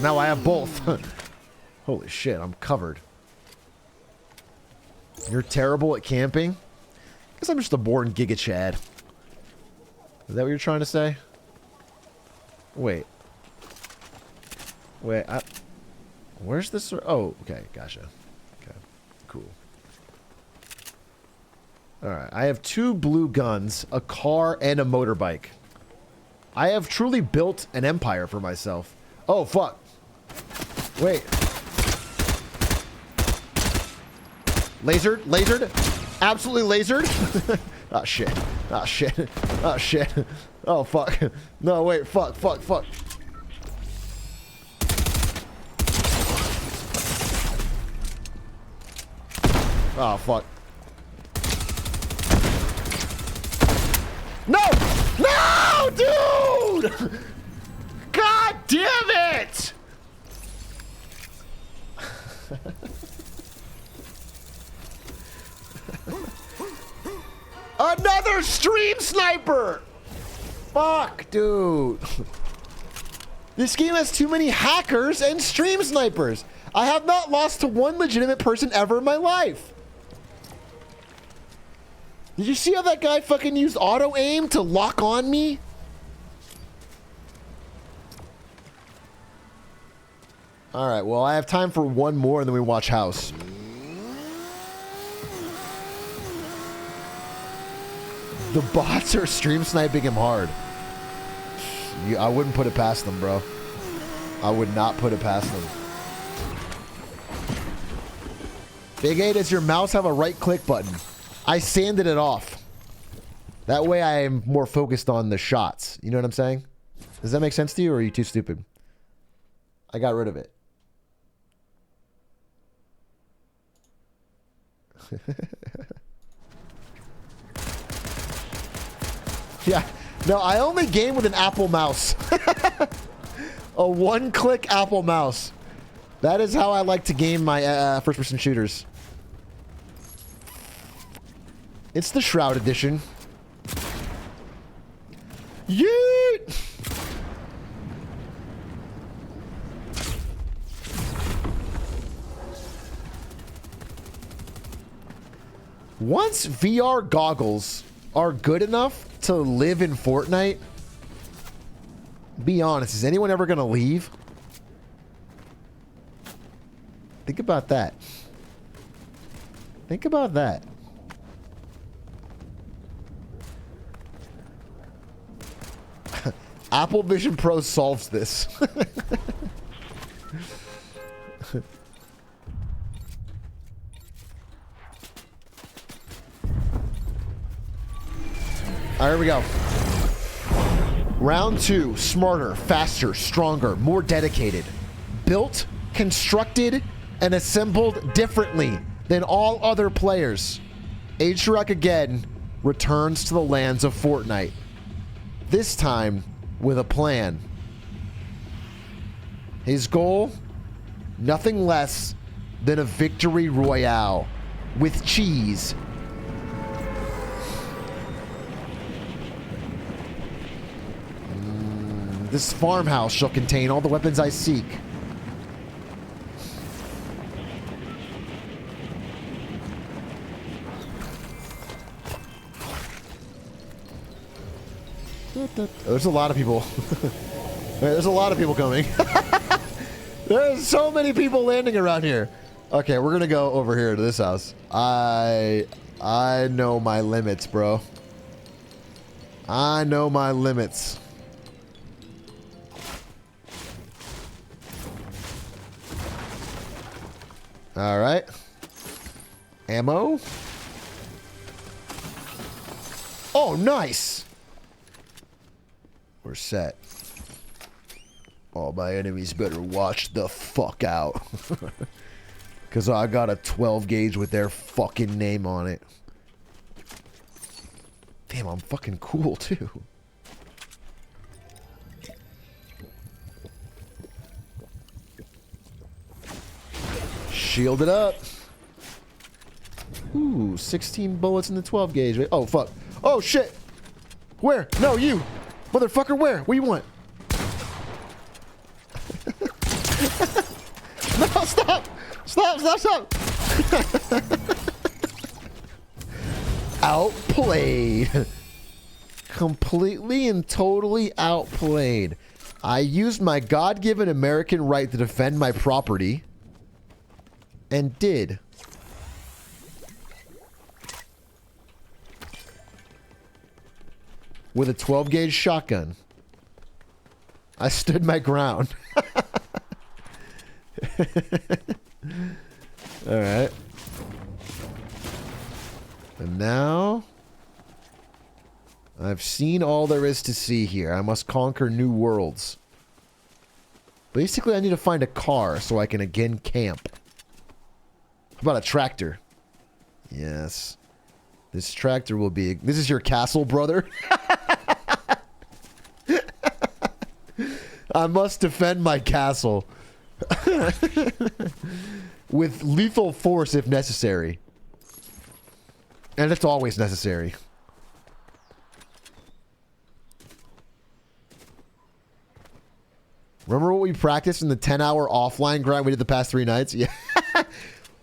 Now I have both. Holy shit, I'm covered. You're terrible at camping? Guess I'm just a born Giga Chad. Is that what you're trying to say? Wait. Wait, where's this? Oh, okay, gotcha. Okay, cool. Alright, I have 2 blue guns, a car, and a motorbike. I have truly built an empire for myself. Oh, fuck. Wait. Lasered? Lasered? Absolutely lasered? Oh, shit. Oh, shit. Oh, shit. Oh, fuck. No, wait. Fuck, fuck, fuck. Oh, fuck. No! No, dude! God damn it! Another stream sniper! Fuck, dude. This game has too many hackers and stream snipers. I have not lost to one legitimate person ever in my life. Did you see how that guy fucking used auto aim to lock on me? Alright, well, I have time for one more and then we watch House. The bots are stream sniping him hard. I wouldn't put it past them, bro. I would not put it past them. Big A, does your mouse have a right-click button? I sanded it off. That way I am more focused on the shots. You know what I'm saying? Does that make sense to you, or are you too stupid? I got rid of it. Yeah. No, I only game with an Apple mouse. A one-click Apple mouse. That is how I like to game my first-person shooters. It's the Shroud Edition. Yeet! Once VR goggles are good enough to live in Fortnite, be honest, is anyone ever going to leave? Think about that. Think about that. Apple Vision Pro solves this. All right, here we go. Round 2. Smarter, faster, stronger, more dedicated. Built, constructed, and assembled differently than all other players. Atrioc again returns to the lands of Fortnite. This time with a plan. His goal? Nothing less than a victory royale with cheese. This farmhouse shall contain all the weapons I seek. There's a lot of people. There's a lot of people coming. There's so many people landing around here. Okay, we're gonna go over here to this house. I know my limits, bro. I know my limits. All right. Ammo. Oh, nice. We're set. All my enemies better watch the fuck out. Because I got a 12 gauge with their fucking name on it. Damn, I'm fucking cool, too. Shield it up. Ooh, 16 bullets in the 12 gauge. Oh, fuck. Oh, shit. Where? No, you. Motherfucker, where? What do you want? No, stop. Stop, stop, stop. Outplayed. Completely and totally outplayed. I used my God-given American right to defend my property. And did. With a 12 gauge shotgun. I stood my ground. Alright. And now I've seen all there is to see here. I must conquer new worlds. Basically, I need to find a car so I can again camp. How about a tractor? Yes. This tractor will be... This is your castle, brother? I must defend my castle. With lethal force if necessary. And it's always necessary. Remember what we practiced in the 10-hour offline grind we did the past 3 nights? Yeah.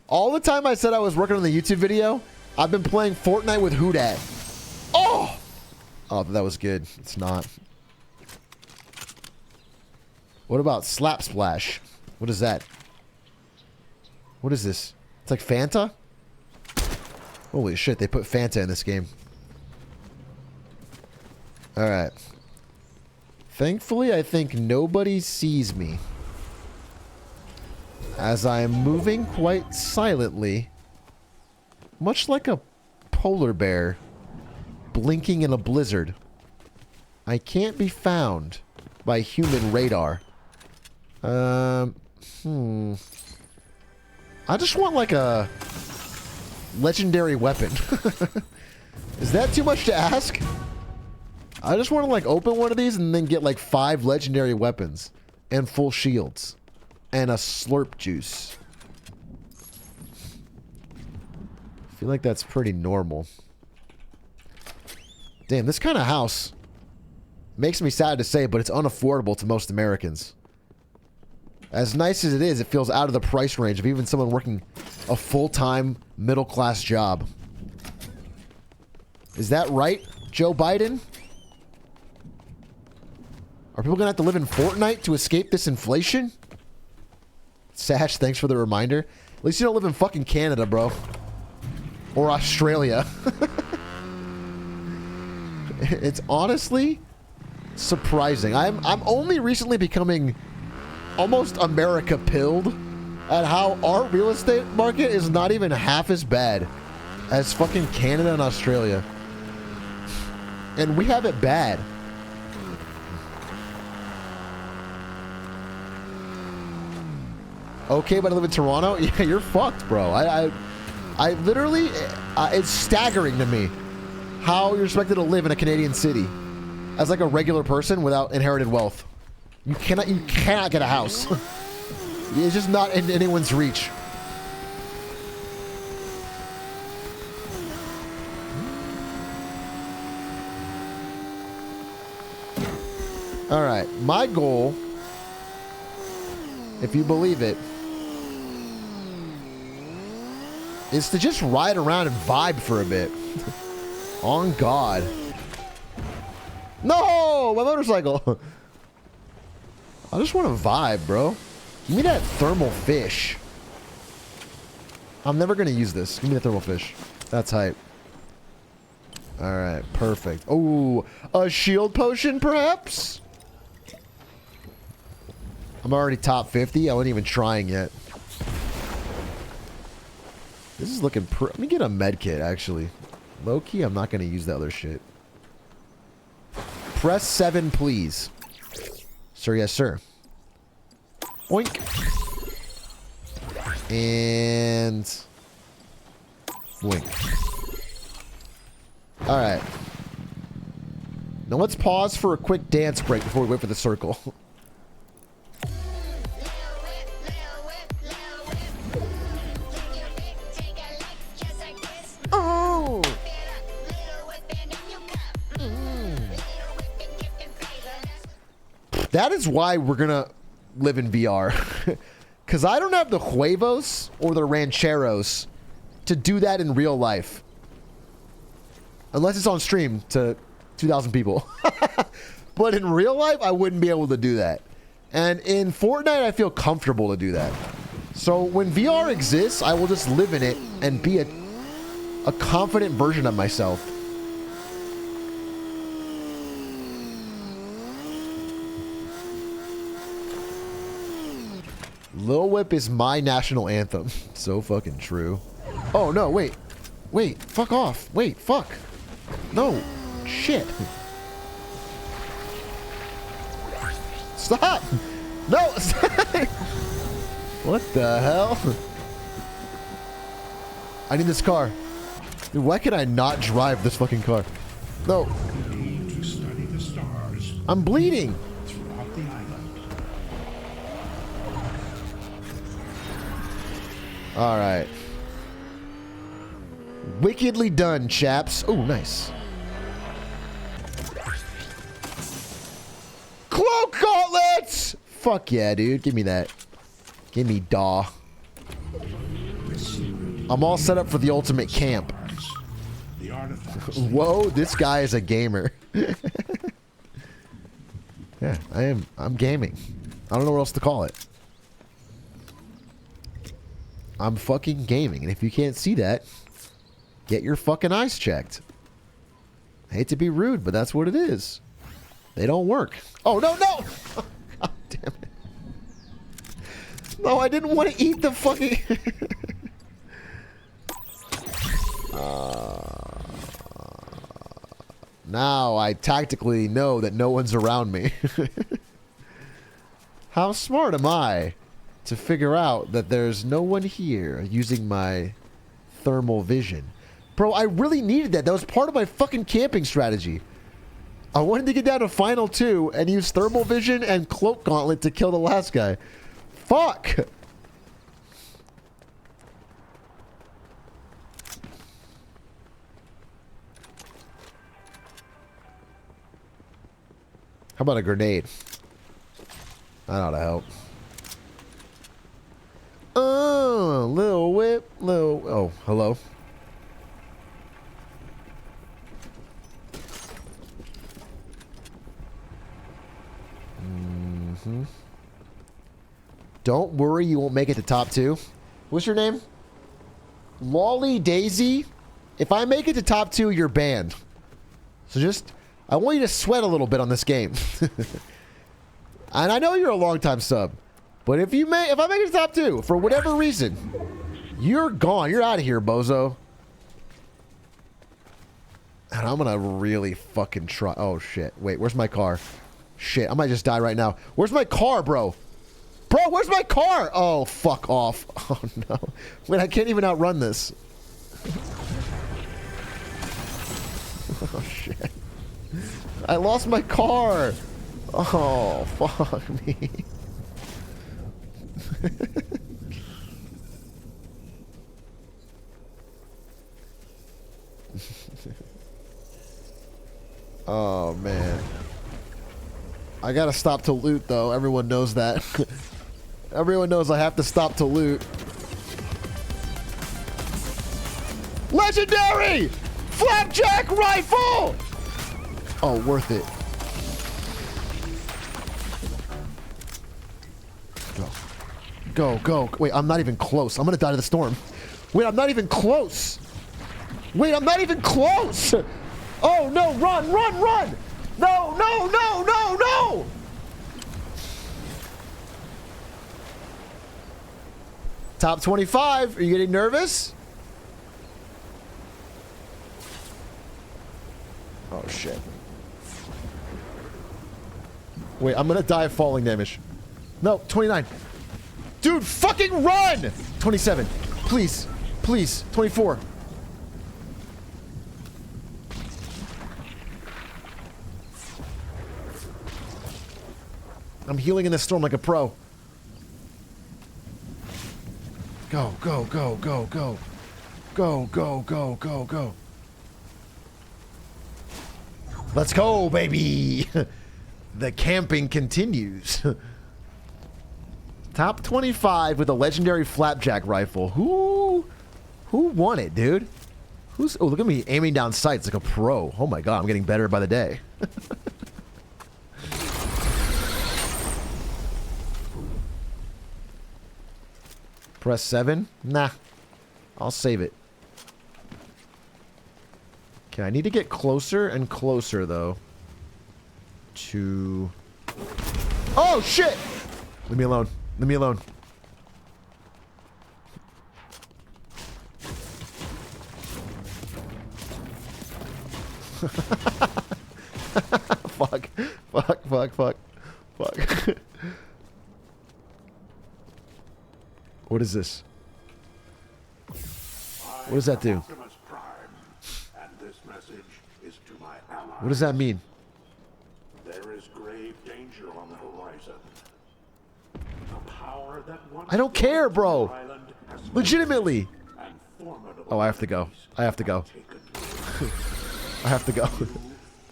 All the time I said I was working on the YouTube video, I've been playing Fortnite with Hoodat. Oh! Oh, that was good. It's not. What about Slap Splash? What is that? What is this? It's like Fanta? Holy shit, they put Fanta in this game. Alright. Thankfully, I think nobody sees me. As I am moving quite silently much like a polar bear blinking in a blizzard, I can't be found by human radar. I just want like a legendary weapon. Is that too much to ask? I just want to like open one of these and then get like 5 legendary weapons and full shields and a slurp juice. I feel like that's pretty normal. Damn, this kind of house makes me sad to say, but it's unaffordable to most Americans. As nice as it is, it feels out of the price range of even someone working a full-time middle-class job. Is that right, Joe Biden? Are people gonna have to live in Fortnite to escape this inflation? Sash, thanks for the reminder. At least you don't live in fucking Canada, bro. Or Australia. It's honestly surprising. I'm only recently becoming almost America pilled at how our real estate market is not even half as bad as fucking Canada and Australia. And we have it bad. Okay, but I live in Toronto? Yeah, you're fucked, bro. I literally, it's staggering to me how you're expected to live in a Canadian city as like a regular person without inherited wealth. You cannot get a house. It's just not in anyone's reach. All right, my goal, if you believe it, is to just ride around and vibe for a bit. On God. No! My motorcycle! I just want to vibe, bro. Give me that thermal fish. I'm never going to use this. Give me the thermal fish. That's hype. Alright, perfect. Oh, a shield potion, perhaps? I'm already top 50. I wasn't even trying yet. This is looking let me get a med kit, actually. Low-key, I'm not going to use the other shit. Press 7, please. Sir, yes, sir. Oink. And... wink. Alright. Now let's pause for a quick dance break before we wait for the circle. Oh! That is why we're gonna live in VR. Because I don't have the huevos or the rancheros to do that in real life. Unless it's on stream to 2,000 people. But in real life, I wouldn't be able to do that. And in Fortnite, I feel comfortable to do that. So when VR exists, I will just live in it and be a confident version of myself. Lil Whip is my national anthem. So fucking true. Oh, no, wait. Wait, fuck off. Wait, fuck. No. Shit. Stop. No. What the hell? I need this car. Dude, why can I not drive this fucking car? No. I'm bleeding. All right. Wickedly done, chaps. Oh, nice. Cloak gauntlets! Fuck yeah, dude. Give me that. Give me daw. I'm all set up for the ultimate camp. Whoa, this guy is a gamer. Yeah, I'm gaming. I don't know what else to call it. I'm fucking gaming, and if you can't see that, get your fucking eyes checked. I hate to be rude, but that's what it is. They don't work. Oh, no, no! God damn it. No, I didn't want to eat the fucking... Now I tactically know that no one's around me. How smart am I to figure out that there's no one here using my thermal vision? Bro, I really needed that. That was part of my fucking camping strategy. I wanted to get down to final 2 and use thermal vision and cloak gauntlet to kill the last guy. Fuck! How about a grenade? That ought to help. Oh, little whip, little... Oh, hello. Mm-hmm. Don't worry, you won't make it to top 2. What's your name? Lolly Daisy? If I make it to top 2, you're banned. So just... I want you to sweat a little bit on this game. And I know you're a long-time sub. But if I make it to top 2, for whatever reason, you're gone. You're out of here, bozo. And I'm gonna really fucking try. Oh, shit. Wait, where's my car? Shit, I might just die right now. Where's my car, bro? Bro, where's my car? Oh, fuck off. Oh, no. Wait, I can't even outrun this. Oh, shit. I lost my car. Oh, fuck me. Oh, man. I gotta stop to loot, though. Everyone knows that. Everyone knows I have to stop to loot. Legendary! Flapjack rifle! Oh, worth it. Go. Go, go. Wait, I'm not even close. I'm gonna die to the storm. Wait, I'm not even close. Wait, I'm not even close! Oh, no, run, run, run! No, no, no, no, no! Top 25. Are you getting nervous? Oh, shit. Wait, I'm gonna die of falling damage. No, 29. Dude, fucking run! 27. Please. Please. 24. I'm healing in the storm like a pro. Go, go, go, go, go. Go, go, go, go, go. Let's go, baby! The camping continues. Top 25 with a legendary flapjack rifle. Who won it, dude? Oh, look at me aiming down sights like a pro. Oh my god, I'm getting better by the day. Press 7? Nah. I'll save it. Okay, I need to get closer and closer, though. To... Oh, shit! Leave me alone. Leave me alone. Fuck. Fuck, fuck, fuck. Fuck. What is this? What does that do? What does that mean? There is grave danger on the horizon. A power that I don't care, bro. Legitimately. Oh, I have to go. I have to go. I have to go. You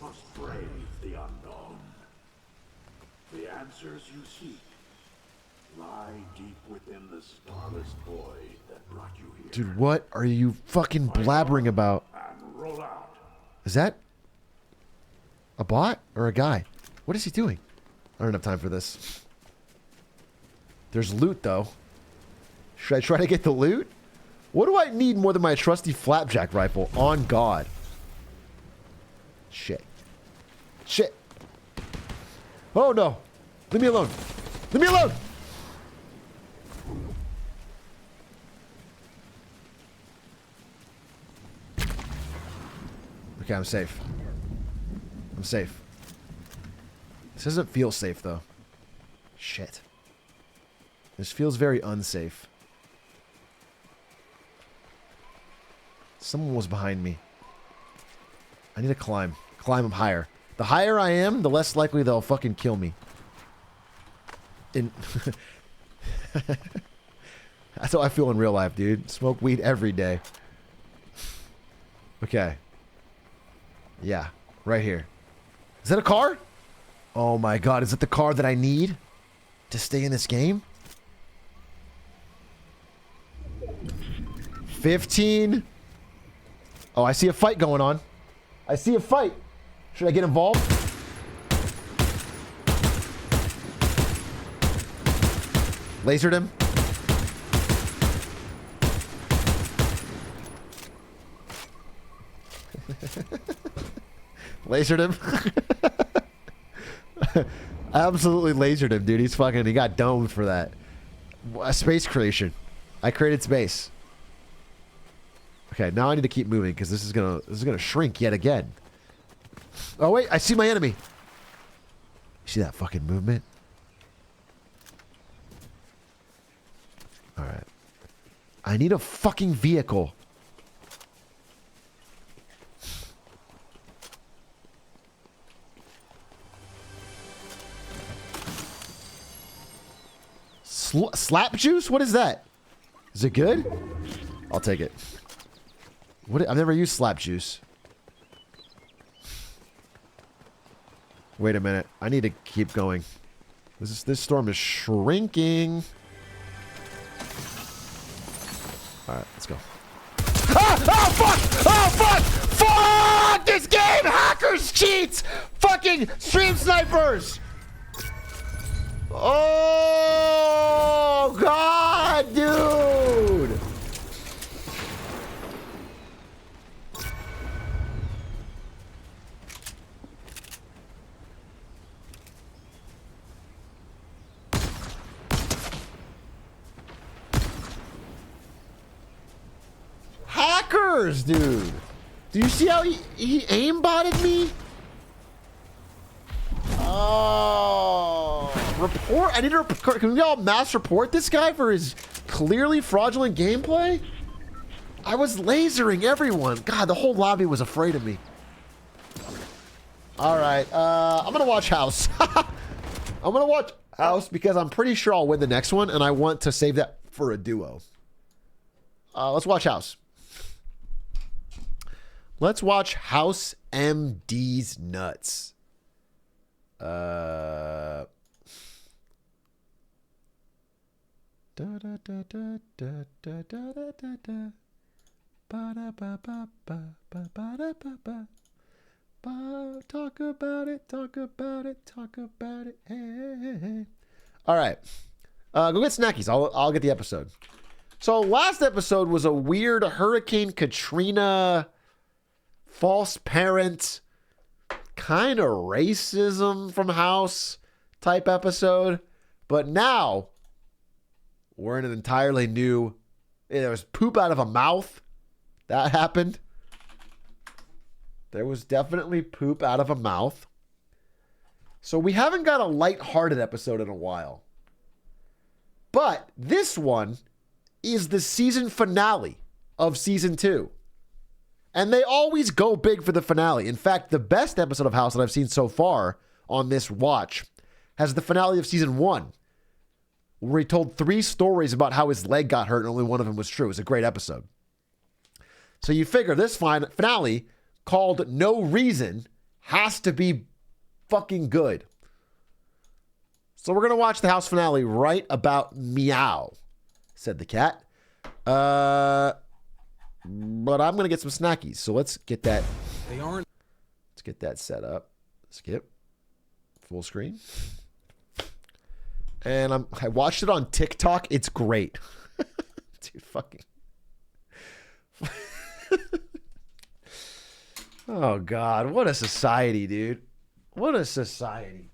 must brave the unknown. The answers you seek lie deep within the starless void that brought you here. Dude, what are you fucking blabbering about? And roll out. Is that a bot or a guy? What is he doing? I don't have time for this. There's loot, though. Should I try to get the loot? What do I need more than my trusty flapjack rifle? On God. Shit. Shit. Oh, no. Leave me alone. Leave me alone. Okay, I'm safe. I'm safe. This doesn't feel safe, though. Shit. This feels very unsafe. Someone was behind me. I need to climb. Climb up higher. The higher I am, the less likely they'll fucking kill me. That's how I feel in real life, dude. Smoke weed every day. Okay. Yeah, right here. Is that a car? Oh my god, is it the car that I need to stay in this game? 15. Oh, I see a fight going on. I see a fight. Should I get involved? Lasered him. Lasered him. Absolutely lasered him, dude. He got domed for that. A space creation. I created space. Okay, now I need to keep moving because this is gonna shrink yet again. Oh wait, I see my enemy. You see that fucking movement? Alright. I need a fucking vehicle. Slap juice? What is that? Is it good? I'll take it. I've never used slap juice. Wait a minute. I need to keep going. This storm is shrinking. Alright, let's go. Ah! Oh, fuck! Oh, fuck! Fuck! This game! Hackers! Cheats! Fucking stream snipers! Oh, God, dude! Hackers, dude! Do you see how he aimbotted me? Oh, report! I need to report. Can we all mass report this guy for his clearly fraudulent gameplay? I was lasering everyone. God, the whole lobby was afraid of me. All right, I'm gonna watch House. I'm gonna watch House because I'm pretty sure I'll win the next one, and I want to save that for a duo. Let's watch House. Let's watch House MD's nuts. Talk about it, talk about it, talk about it. Hey. All right. Go get snackies. I'll get the episode. So last episode was a weird Hurricane Katrina, false parent, kind of racism from House type episode. But now we're in an entirely new, there was poop out of a mouth. That happened. There was definitely poop out of a mouth. So we haven't got a lighthearted episode in a while. But this one is the season finale of season 2. And they always go big for the finale. In fact, the best episode of House that I've seen so far on this watch has the finale of season 1, where he told 3 stories about how his leg got hurt and only one of them was true. It was a great episode. So you figure this finale, called No Reason, has to be fucking good. So we're going to watch the House finale right about meow, said the cat. But I'm going to get some snackies. So let's get that. Let's get that set up. Skip. Full screen. And I watched it on TikTok. It's great. Dude, fucking. Oh, God. What a society, dude. What a society.